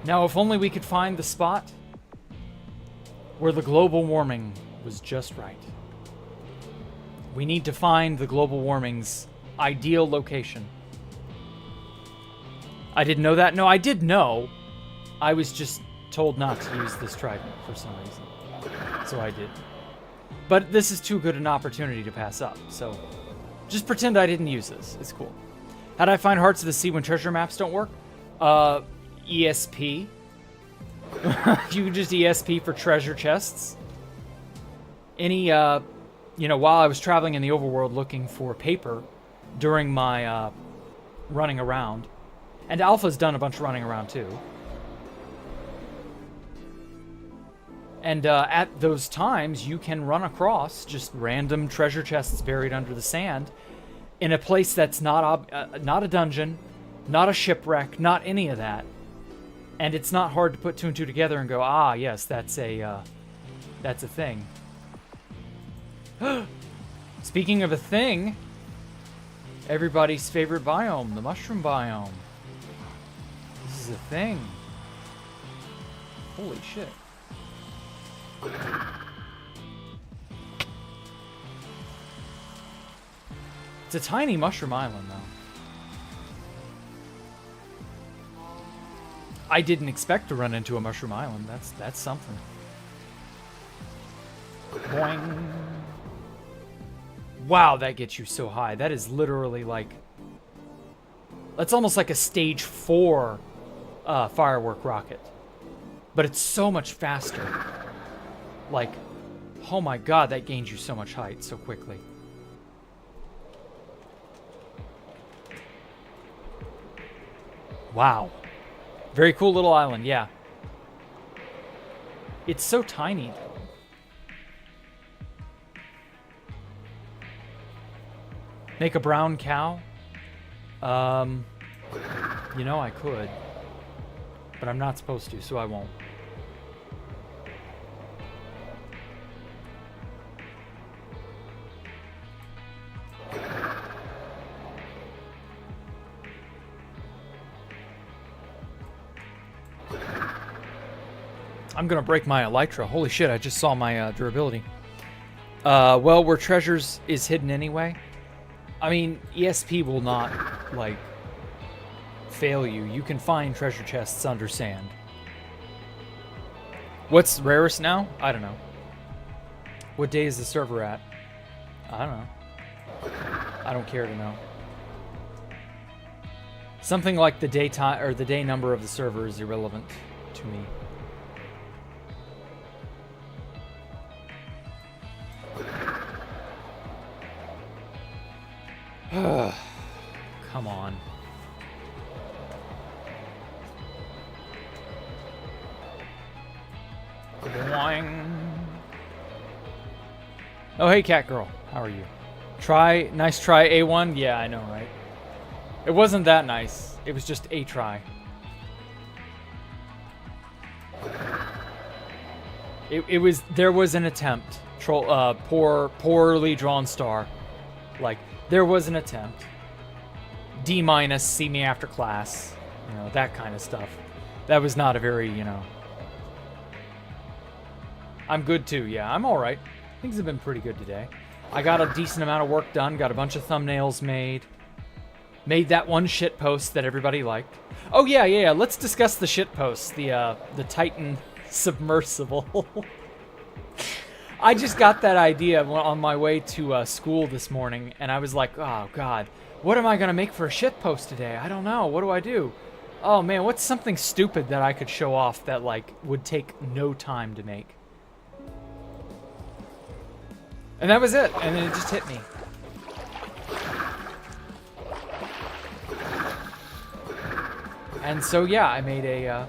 Now, if only we could find the spot where the global warming was just right. We need to find the global warming's ideal location. I didn't know that. No, I did know. I was just told not to use this trident for some reason. So I did. But this is too good an opportunity to pass up, so just pretend I didn't use this. It's cool. How do I find Hearts of the Sea when treasure maps don't work? ESP. You can just ESP for treasure chests. Any, you know, while I was traveling in the overworld looking for paper during my running around, and Alpha's done a bunch of running around too. And at those times, you can run across just random treasure chests buried under the sand in a place that's not a dungeon, not a shipwreck, not any of that. And it's not hard to put two and two together and go, ah, yes, that's a thing. Speaking of a thing, everybody's favorite biome, the mushroom biome. This is a thing. Holy shit. It's a tiny mushroom island, though. I didn't expect to run into a mushroom island. That's something. Boing. Wow, that gets you so high. That is literally like... That's almost like a stage 4 firework rocket. But it's so much faster. Like, oh my god, that gains you so much height so quickly. Wow. Very cool little island, yeah. It's so tiny, though. Make a brown cow? You know, I could. But I'm not supposed to, so I won't. I'm gonna break my elytra. Holy shit, I just saw my durability. Well, where treasures is hidden anyway. I mean, ESP will not, like, fail you. You can find treasure chests under sand. What's rarest now? I don't know. What day is the server at? I don't know. I don't care to know. Something like the daytime or the day number of the server is irrelevant to me. Come on. Boing. Oh, hey, cat girl. How are you? Nice try, A1? Yeah, I know, right? It wasn't that nice. It was just a try. There was an attempt. Poorly drawn star. Like, there was an attempt. D-, see me after class. You know, that kind of stuff. That was not a very, you know... I'm good too, yeah, I'm alright. Things have been pretty good today. I got a decent amount of work done, got a bunch of thumbnails made. Made that one shit post that everybody liked. Oh yeah, let's discuss the shit post. The Titan submersible. I just got that idea on my way to school this morning, and I was like, oh god, what am I gonna make for a shit post today? I don't know, what do I do? Oh man, what's something stupid that I could show off that like would take no time to make? And that was it, and then it just hit me. And so yeah, I made a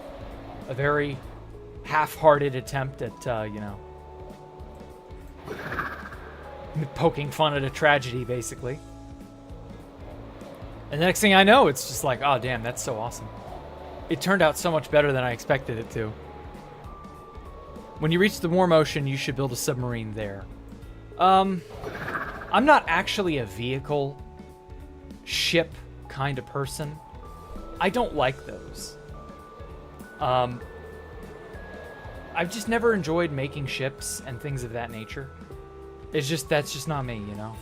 very half-hearted attempt at, you know, poking fun at a tragedy, basically. And the next thing I know, it's just like, oh damn, that's so awesome. It turned out so much better than I expected it to. When you reach the warm ocean, you should build a submarine there. I'm not actually a vehicle ship kind of person. I don't like those. I've just never enjoyed making ships and things of that nature. It's just, that's just not me, you know?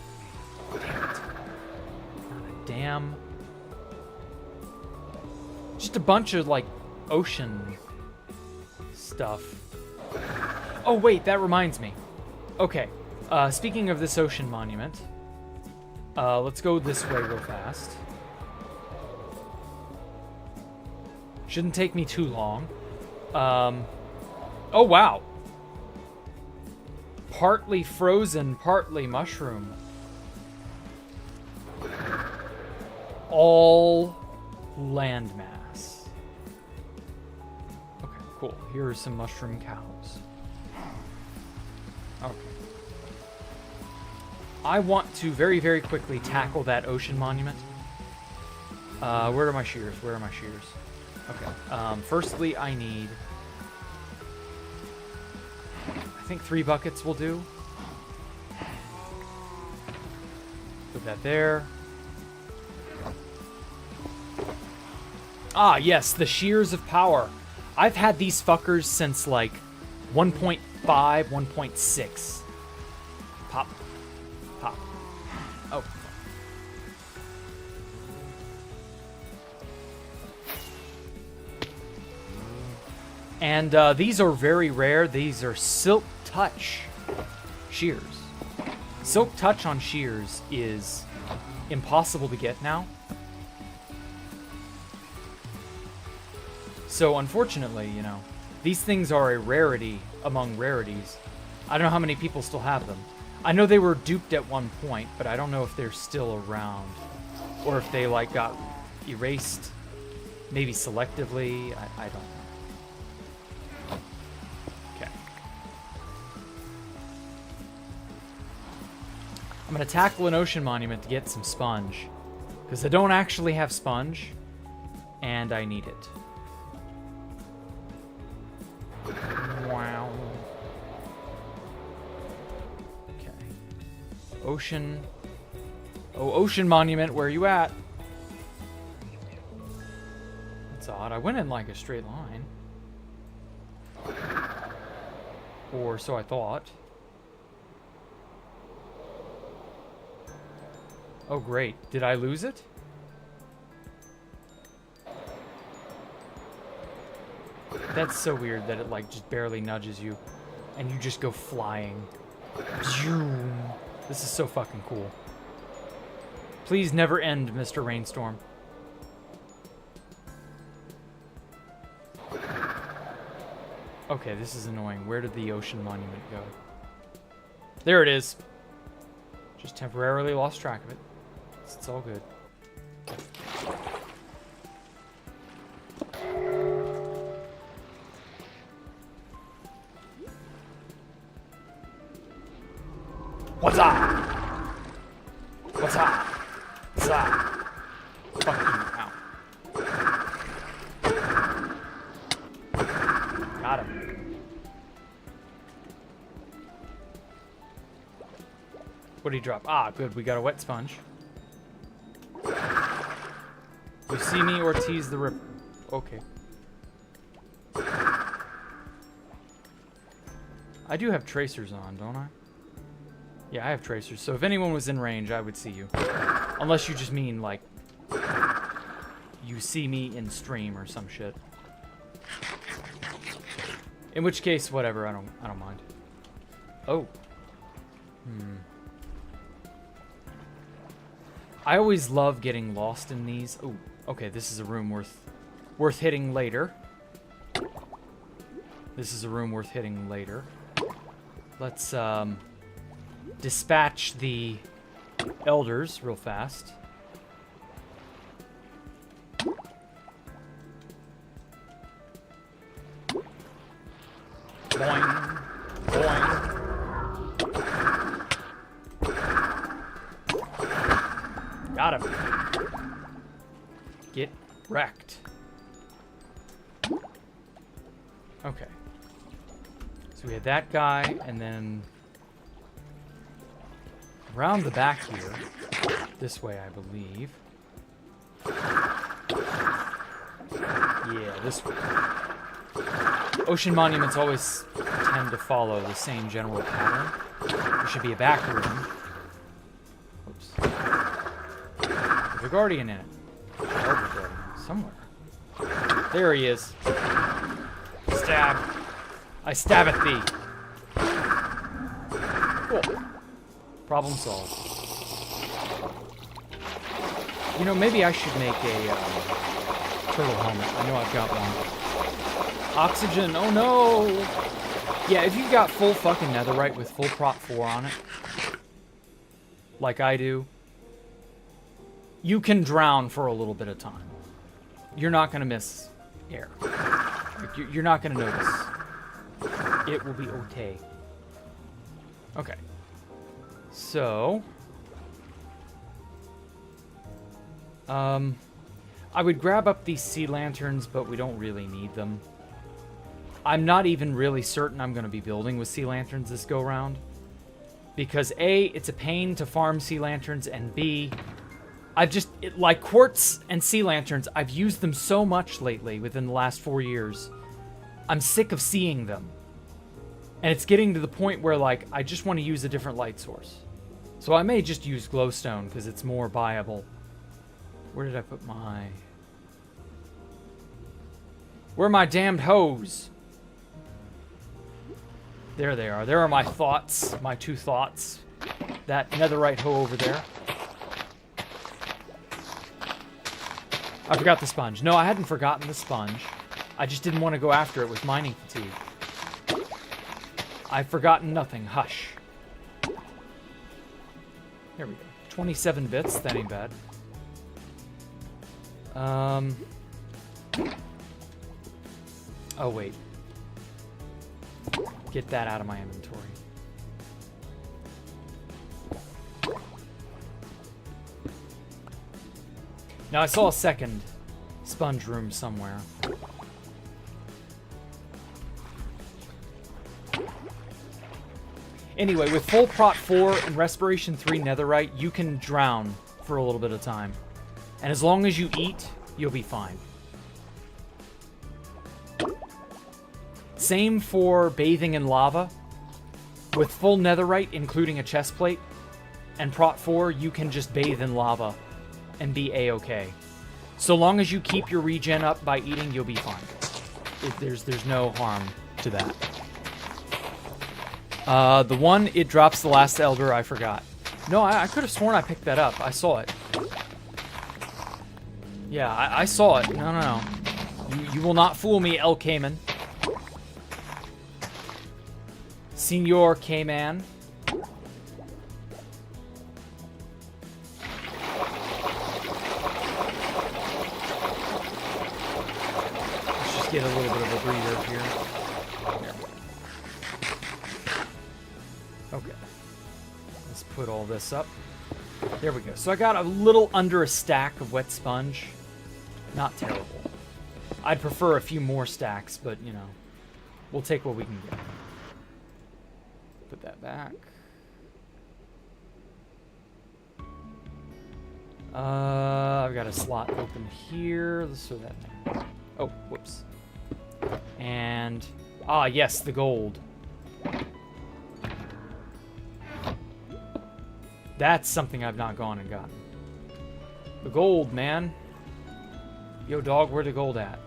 Damn it. Not a damn... Just a bunch of, like, ocean stuff. Oh, wait, that reminds me. Okay, speaking of this ocean monument, let's go this way real fast. Shouldn't take me too long. Oh, wow. Partly frozen, partly mushroom. All landmass. Okay, cool. Here are some mushroom cows. Okay. I want to very, very quickly tackle that ocean monument. Where are my shears? Where are my shears? Okay. Firstly, I need... I think 3 buckets will do. Put that there. Ah, yes, the shears of power. I've had these fuckers since, like, 1.5, 1.6. Pop. Pop. Oh. And these are very rare. These are Silk Touch shears. Silk Touch on shears is impossible to get now. So unfortunately, you know, these things are a rarity among rarities. I don't know how many people still have them. I know they were duped at one point, but I don't know if they're still around. Or if they, like, got erased, maybe selectively. I don't know. I'm gonna tackle an ocean monument to get some sponge. Because I don't actually have sponge, and I need it. Wow. Okay. Ocean. Oh, ocean monument, where are you at? That's odd. I went in like a straight line. Or so I thought. Oh, great. Did I lose it? That's so weird that it, like, just barely nudges you. And you just go flying. This is so fucking cool. Please never end, Mr. Rainstorm. Okay, this is annoying. Where did the ocean monument go? There it is. Just temporarily lost track of it. It's all good. What's up? What's up? What's up? Fuck you. Ow. Got him. What did he drop? Ah, good. We got a wet sponge. You see me, Ortiz the Ripper. Okay. I do have tracers on, don't I? Yeah, I have tracers. So if anyone was in range, I would see you. Unless you just mean, like, you see me in stream or some shit. In which case, whatever. I don't mind. Oh. I always love getting lost in these. Oh, okay, this is a room worth hitting later. This is a room worth hitting later. Let's dispatch the elders real fast. Boing, boing. Got him. Get wrecked. Okay. So we had that guy, and then around the back here, this way, I believe. Yeah, this way. Ocean monuments always tend to follow the same general pattern. There should be a back room. Oops. There's a guardian in it. Elder guardian. Somewhere. There he is. Stab. I stab at thee. Cool. Problem solved. You know, maybe I should make a turtle helmet. I know I've got one. Oxygen. Oh no! Yeah, if you've got full fucking netherite with full prot 4 on it, like I do, you can drown for a little bit of time. You're not going to miss air. You're not going to notice. It will be okay. Okay. So, I would grab up these sea lanterns, but we don't really need them. I'm not even really certain I'm going to be building with sea lanterns this go-round. Because A, it's a pain to farm sea lanterns, and B, like quartz and sea lanterns, I've used them so much lately within the last 4 years. I'm sick of seeing them. And it's getting to the point where, like, I just want to use a different light source. So I may just use glowstone, because it's more viable. Where did I put my... Where are my damned hoes? There they are. There are my thoughts. My 2 thoughts. That netherite hoe over there. I forgot the sponge. No, I hadn't forgotten the sponge. I just didn't want to go after it with mining fatigue. I've forgotten nothing. Hush. There we go. 27 bits. That ain't bad. Oh, wait. Get that out of my inventory. Now, I saw a second sponge room somewhere. Anyway, with full prot 4 and respiration 3 netherite, you can drown for a little bit of time. And as long as you eat, you'll be fine. Same for bathing in lava. With full netherite, including a chest plate, and prot 4, you can just bathe in lava and be a-okay. So long as you keep your regen up by eating, you'll be fine. There's no harm to that. The one, it drops the last elder, I forgot. No, I could have sworn I picked that up. I saw it. Yeah, I saw it. No. You will not fool me, El Cayman. Senor Cayman. Let's just get a little bit of a breather here. Okay. Let's put all this up. There we go. So I got a little under a stack of wet sponge. Not terrible. I'd prefer a few more stacks, but, you know, we'll take what we can get. Put that back. I've got a slot open here. Let's throw that in. Oh, whoops. And, yes, the gold. That's something I've not gone and gotten. The gold, man. Yo, dog, where the gold at?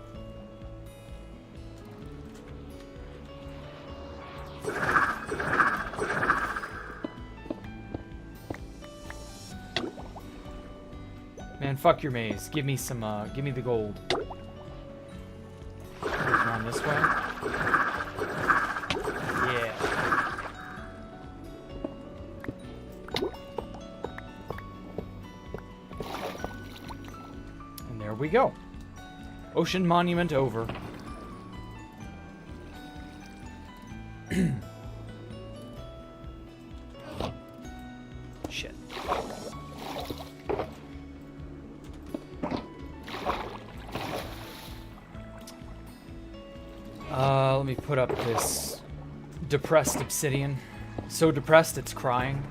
Man, fuck your maze. Give me some, give me the gold. Goes around this way. Yeah. And there we go. Ocean monument over. Shit. Let me put up this depressed obsidian. So depressed it's crying.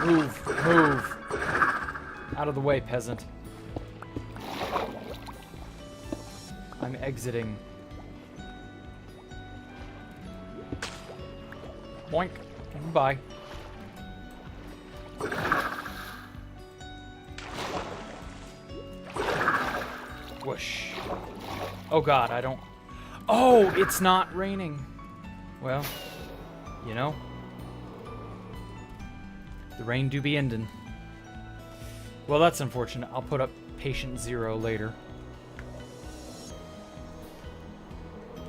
Move. Out of the way, peasant. I'm exiting. Boink. Bye. Whoosh. Oh god, I don't... Oh, it's not raining. Well, you know. The rain do be ending. Well, that's unfortunate. I'll put up patient 0 later.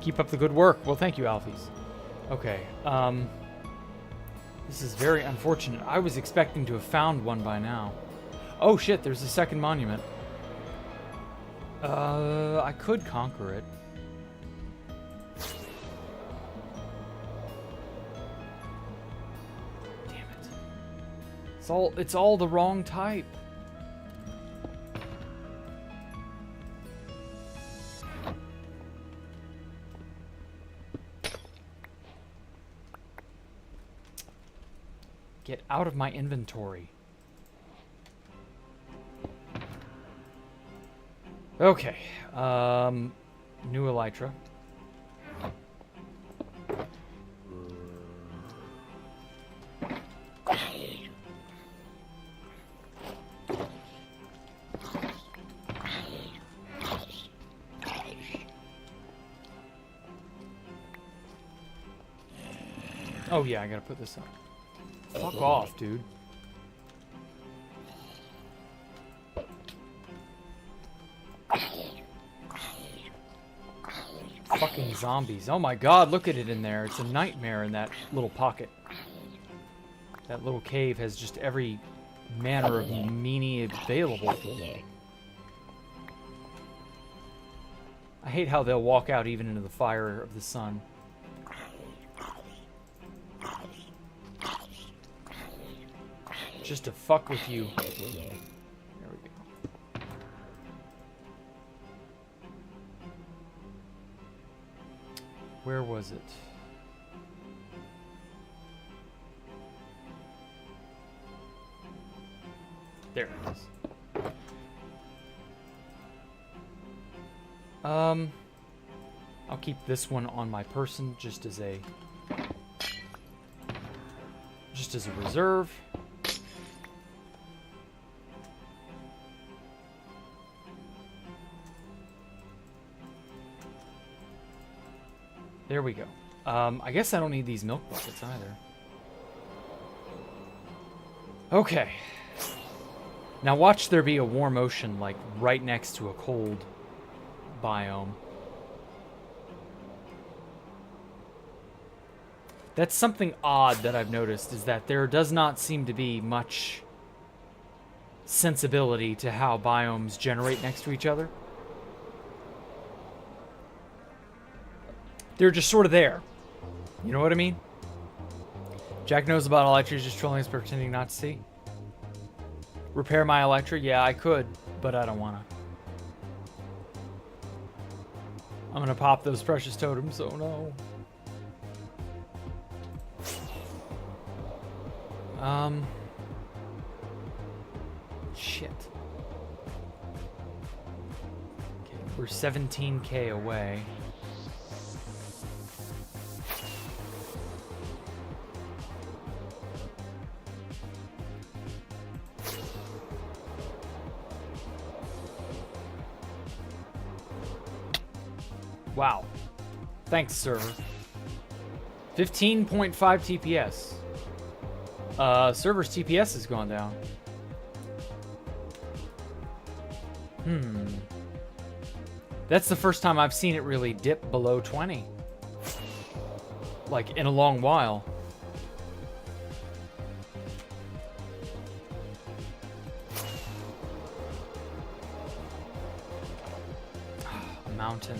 Keep up the good work. Well, thank you, Alfies. Okay, this is very unfortunate. I was expecting to have found one by now. Oh shit, there's a second monument. I could conquer it. Damn it. It's all the wrong type. Get out of my inventory. Okay, new elytra. Oh yeah, I gotta put this up. Fuck off, dude. Fucking zombies. Oh my god, look at it in there. It's a nightmare in that little pocket. That little cave has just every manner of meanie available. I hate how they'll walk out even into the fire of the sun. Just to fuck with you. There we go. Where was it? There it is. I'll keep this one on my person just as a reserve. There we go. I guess I don't need these milk buckets either. Okay. Now watch there be a warm ocean, like, right next to a cold biome. That's something odd that I've noticed, is that there does not seem to be much sensibility to how biomes generate next to each other. They're just sort of there. You know what I mean? Jack knows about Electra, just trolling us, pretending not to see. Repair my Electra? Yeah, I could, but I don't want to. I'm going to pop those precious totems, oh no. Shit. Okay, we're 17k away. Wow. Thanks, server. 15.5 TPS. Server's TPS has gone down. That's the first time I've seen it really dip below 20. Like, in a long while. A mountain.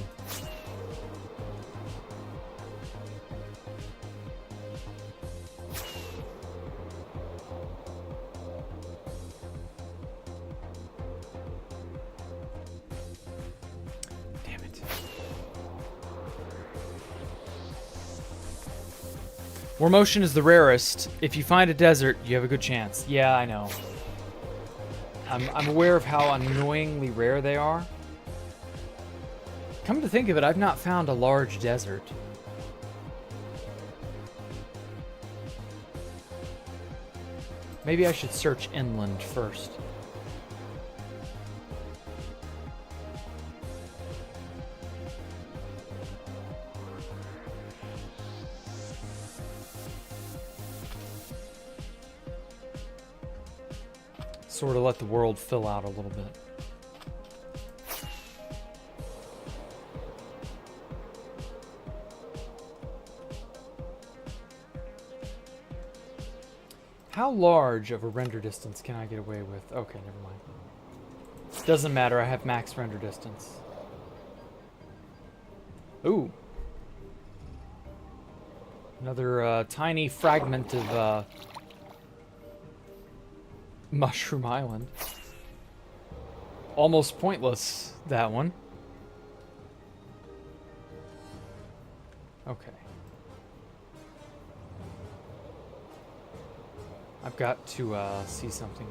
Warm ocean is the rarest. If you find a desert, you have a good chance. Yeah, I know. I'm aware of how annoyingly rare they are. Come to think of it, I've not found a large desert. Maybe I should search inland first. Sort of let the world fill out a little bit. How large of a render distance can I get away with? Okay, never mind. Doesn't matter, I have max render distance. Ooh. Another tiny fragment of Mushroom Island. Almost pointless, that one. Okay. I've got to see something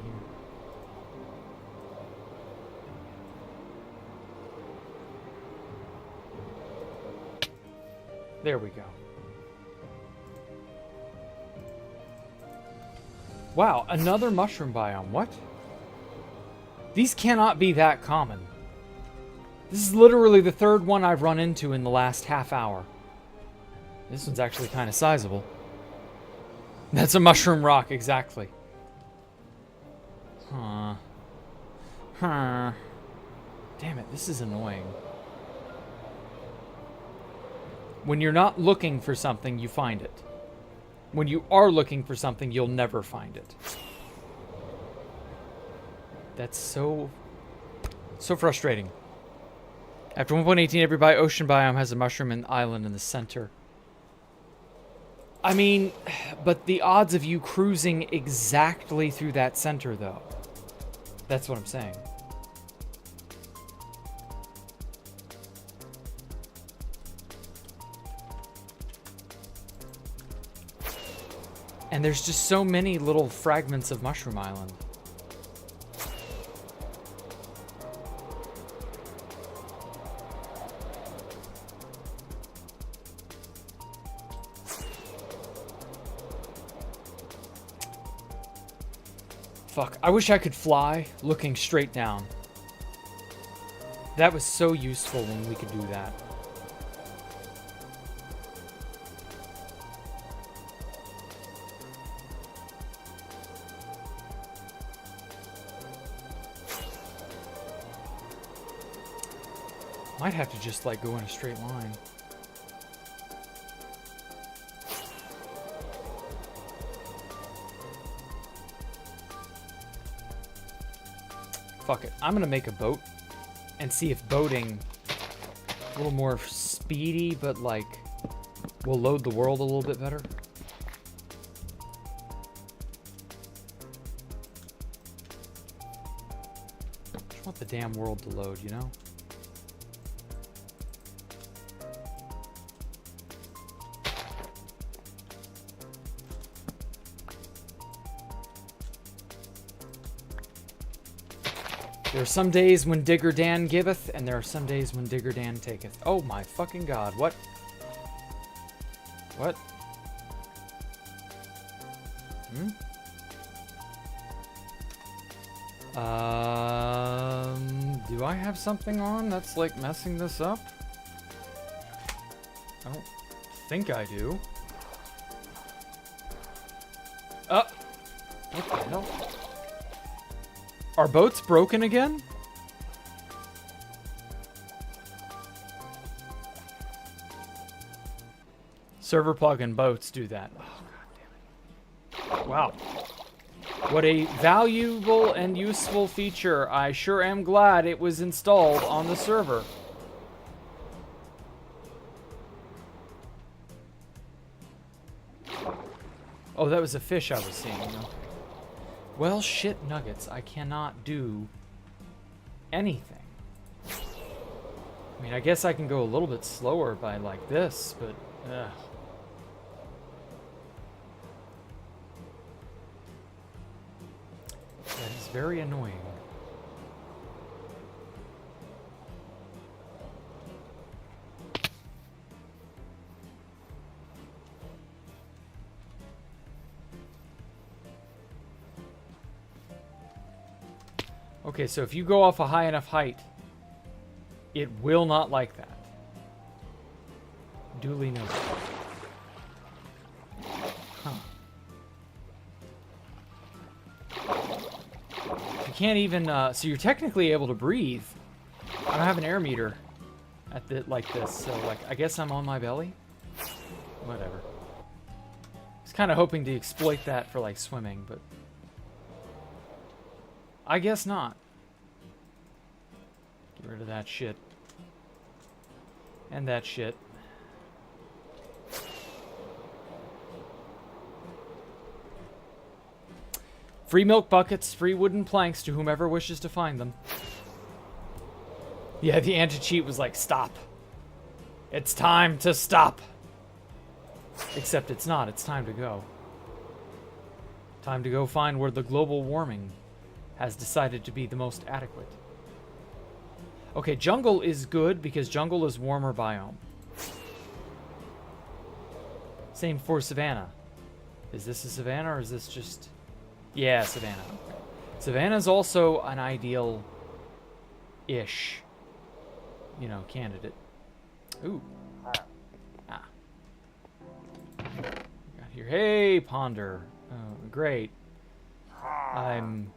here. There we go. Wow, another mushroom biome. What? These cannot be that common. This is literally the third one I've run into in the last half hour. This one's actually kind of sizable. That's a mushroom rock, exactly. Huh. Huh. Damn it, this is annoying. When you're not looking for something, you find it. When you are looking for something, you'll never find it. That's so frustrating. After 1.18, every ocean biome has a mushroom and island in the center. I mean, but the odds of you cruising exactly through that center, though. That's what I'm saying. And there's just so many little fragments of Mushroom Island. Fuck, I wish I could fly looking straight down. That was so useful when we could do that. Might have to just, like, go in a straight line. Fuck it. I'm gonna make a boat and see if boating a little more speedy, but, like, will load the world a little bit better. Just want the damn world to load, you know? There are some days when Digger Dan giveth, and there are some days when Digger Dan taketh. Oh my fucking god, what? What? Do I have something on that's like messing this up? I don't think I do. What the hell? Are boats broken again? Server plugin boats do that. Oh, god damn it. Wow. What a valuable and useful feature. I sure am glad it was installed on the server. Oh, that was a fish I was seeing, you know? Well, shit nuggets, I cannot do anything. I mean, I guess I can go a little bit slower by like this, but ugh. That is very annoying. Okay, so if you go off a high enough height, it will not like that. Duly noted. Huh. You can't even, so you're technically able to breathe. I don't have an air meter at the, like this, so like, I guess I'm on my belly? Whatever. I was kind of hoping to exploit that for like swimming, but I guess not. Get rid of that shit. And that shit. Free milk buckets, free wooden planks to whomever wishes to find them. Yeah, the anti-cheat was like, stop. It's time to stop. Except it's not, it's time to go. Time to go find where the global warming has decided to be the most adequate. Okay, jungle is good because jungle is warmer biome. Same for savanna. Is this a savanna or is this just... Yeah, savanna. Savanna is also an ideal-ish, you know, candidate. Ooh. Ah. Got here. Hey, Ponder. Oh, great. I'm...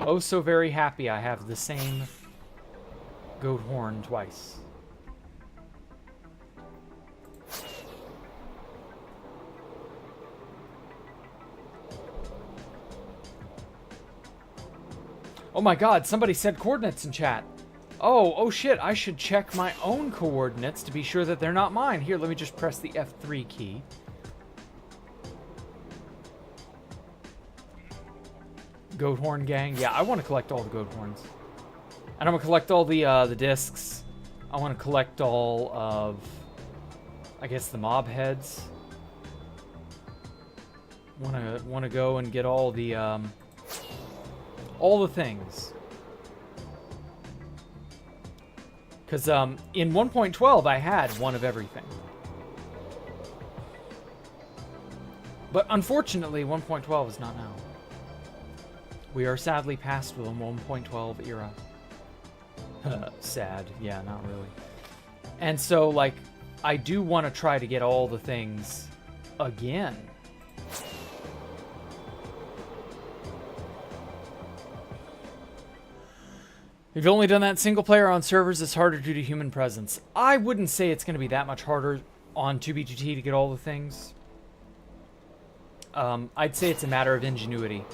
oh, so very happy I have the same goat horn twice. Oh my god, somebody said coordinates in chat. Oh shit, I should check my own coordinates to be sure that they're not mine. Here, let me just press the F3 key. Goat horn gang. Yeah, I want to collect all the goat horns. And I'm going to collect all the discs. I want to collect all of, I guess, the mob heads. Want to go and get all the things. Because in 1.12, I had one of everything. But unfortunately, 1.12 is not now. We are sadly past the 1.12 era. Sad. Yeah, not really. And so, like, I do want to try to get all the things again. If you've only done that single player on servers, it's harder due to human presence. I wouldn't say it's going to be that much harder on 2B2T to get all the things. I'd say it's a matter of ingenuity.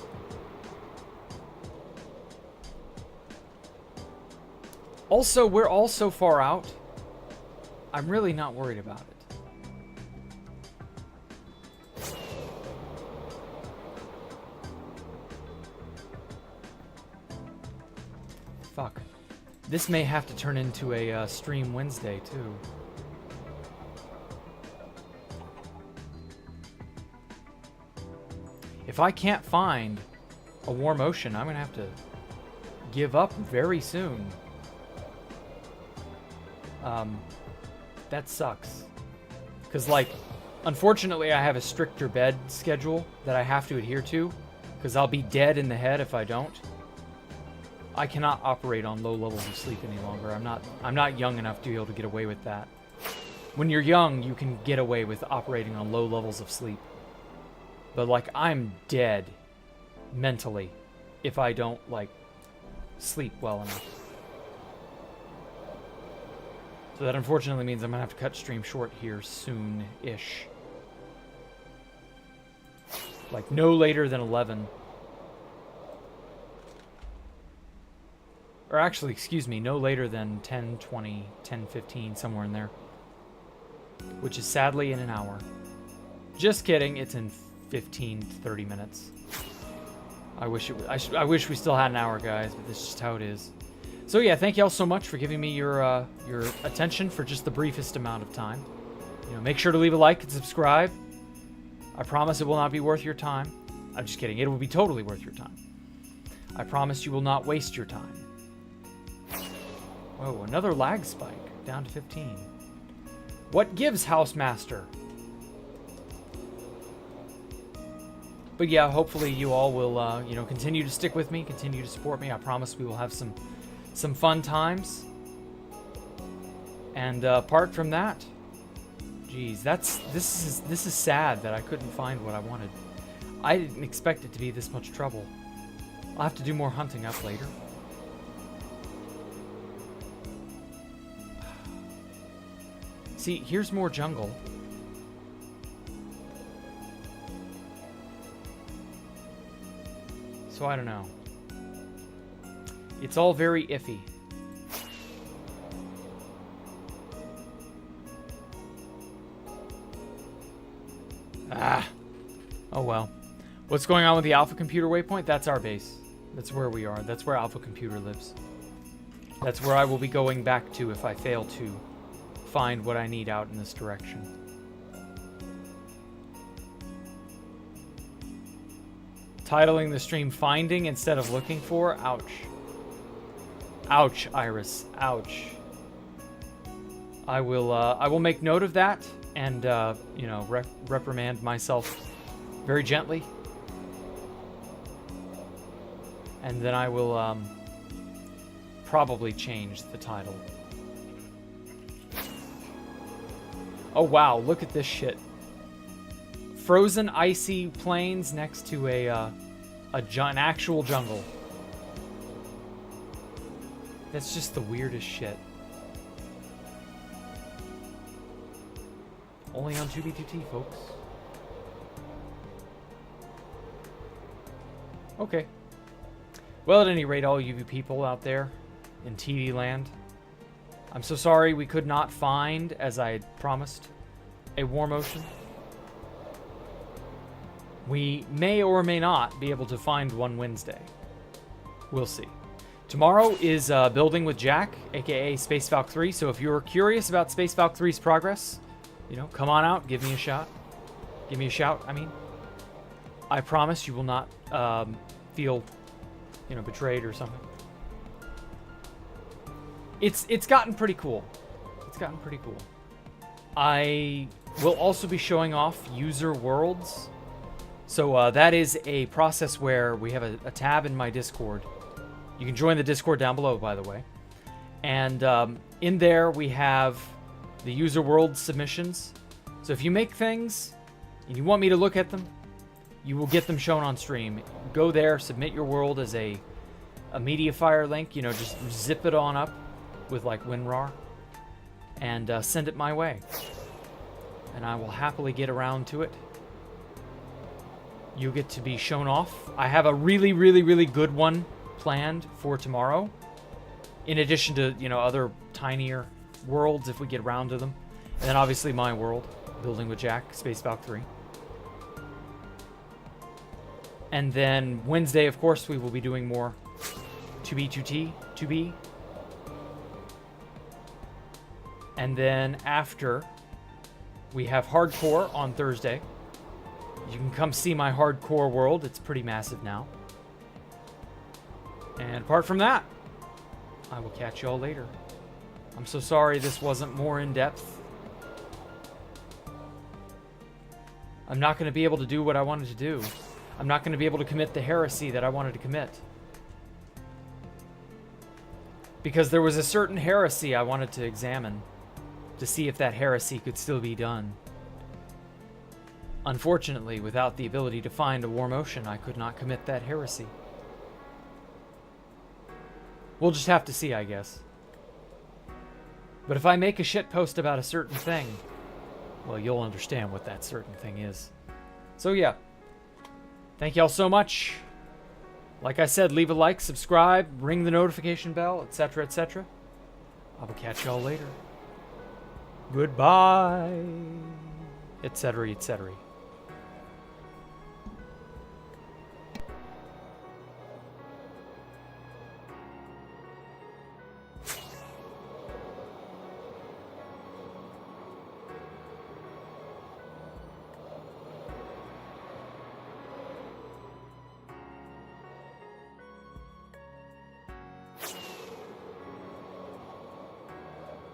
Also, we're all so far out, I'm really not worried about it. Fuck. This may have to turn into a stream Wednesday, too. If I can't find a warm ocean, I'm going to have to give up very soon. That sucks. Because, like, unfortunately, I have a stricter bed schedule that I have to adhere to. Because I'll be dead in the head if I don't. I cannot operate on low levels of sleep any longer. I'm not young enough to be able to get away with that. When you're young, you can get away with operating on low levels of sleep. But, like, I'm dead mentally if I don't, like, sleep well enough. So that unfortunately means I'm going to have to cut stream short here soon-ish. Like, no later than 11. Or actually, excuse me, no later than 10, 20, 10, 15, somewhere in there. Which is sadly in an hour. Just kidding, it's in 15 to 30 minutes. I wish we still had an hour, guys, but this is just how it is. So yeah, thank y'all so much for giving me your attention for just the briefest amount of time. You know, make sure to leave a like and subscribe. I promise it will not be worth your time. I'm just kidding. It will be totally worth your time. I promise you will not waste your time. Whoa, another lag spike. Down to 15. What gives, Housemaster? But yeah, hopefully you all will, you know, continue to stick with me, continue to support me. I promise we will have some fun times. And apart from that, geez, this is sad that I couldn't find what I wanted. I didn't expect it to be this much trouble. I'll have to do more hunting up later. See, here's more jungle. So I don't know. It's all very iffy. Ah. Oh well. What's going on with the Alpha Computer waypoint? That's our base. That's where we are. That's where Alpha Computer lives. That's where I will be going back to if I fail to find what I need out in this direction. Titling the stream Finding instead of Looking For? Ouch. Ouch, Iris. Ouch. I will make note of that and, you know, reprimand myself very gently. And then I will, probably change the title. Oh, wow. Look at this shit. Frozen, icy plains next to an actual jungle. That's just the weirdest shit. Only on 2B2T, folks. Okay. Well, at any rate, all you people out there in TD land, I'm so sorry we could not find, as I had promised, a warm ocean. We may or may not be able to find one Wednesday. We'll see. Tomorrow is Building with Jack, aka Space Falcon 3. So if you're curious about Space Falcon 3's progress, you know, come on out, give me a shot. Give me a shout, I mean. I promise you will not feel, you know, betrayed or something. It's gotten pretty cool. It's gotten pretty cool. I will also be showing off user worlds. So that is a process where we have a tab in my Discord. You can join the Discord down below, by the way. And in there we have the user world submissions. So if you make things and you want me to look at them, you will get them shown on stream. Go there, submit your world as a a Mediafire link, you know, just zip it on up with like WinRAR and send it my way. And I will happily get around to it. You get to be shown off. I have a really, really, really good one planned for tomorrow. In addition to, you know, other tinier worlds if we get around to them. And then obviously my world, Building with Jack, Space Valk 3. And then Wednesday, of course, we will be doing more 2B, 2T, 2B. And then after, we have Hardcore on Thursday. You can come see my Hardcore world. It's pretty massive now. And apart from that, I will catch y'all later. I'm so sorry this wasn't more in-depth. I'm not going to be able to do what I wanted to do. I'm not going to be able to commit the heresy that I wanted to commit. Because there was a certain heresy I wanted to examine to see if that heresy could still be done. Unfortunately, without the ability to find a war motion, I could not commit that heresy. We'll just have to see, I guess. But if I make a shit post about a certain thing, well, you'll understand what that certain thing is. So yeah. Thank y'all so much. Like I said, leave a like, subscribe, ring the notification bell, etc., etc. I will catch y'all later. Goodbye. Etc., etc.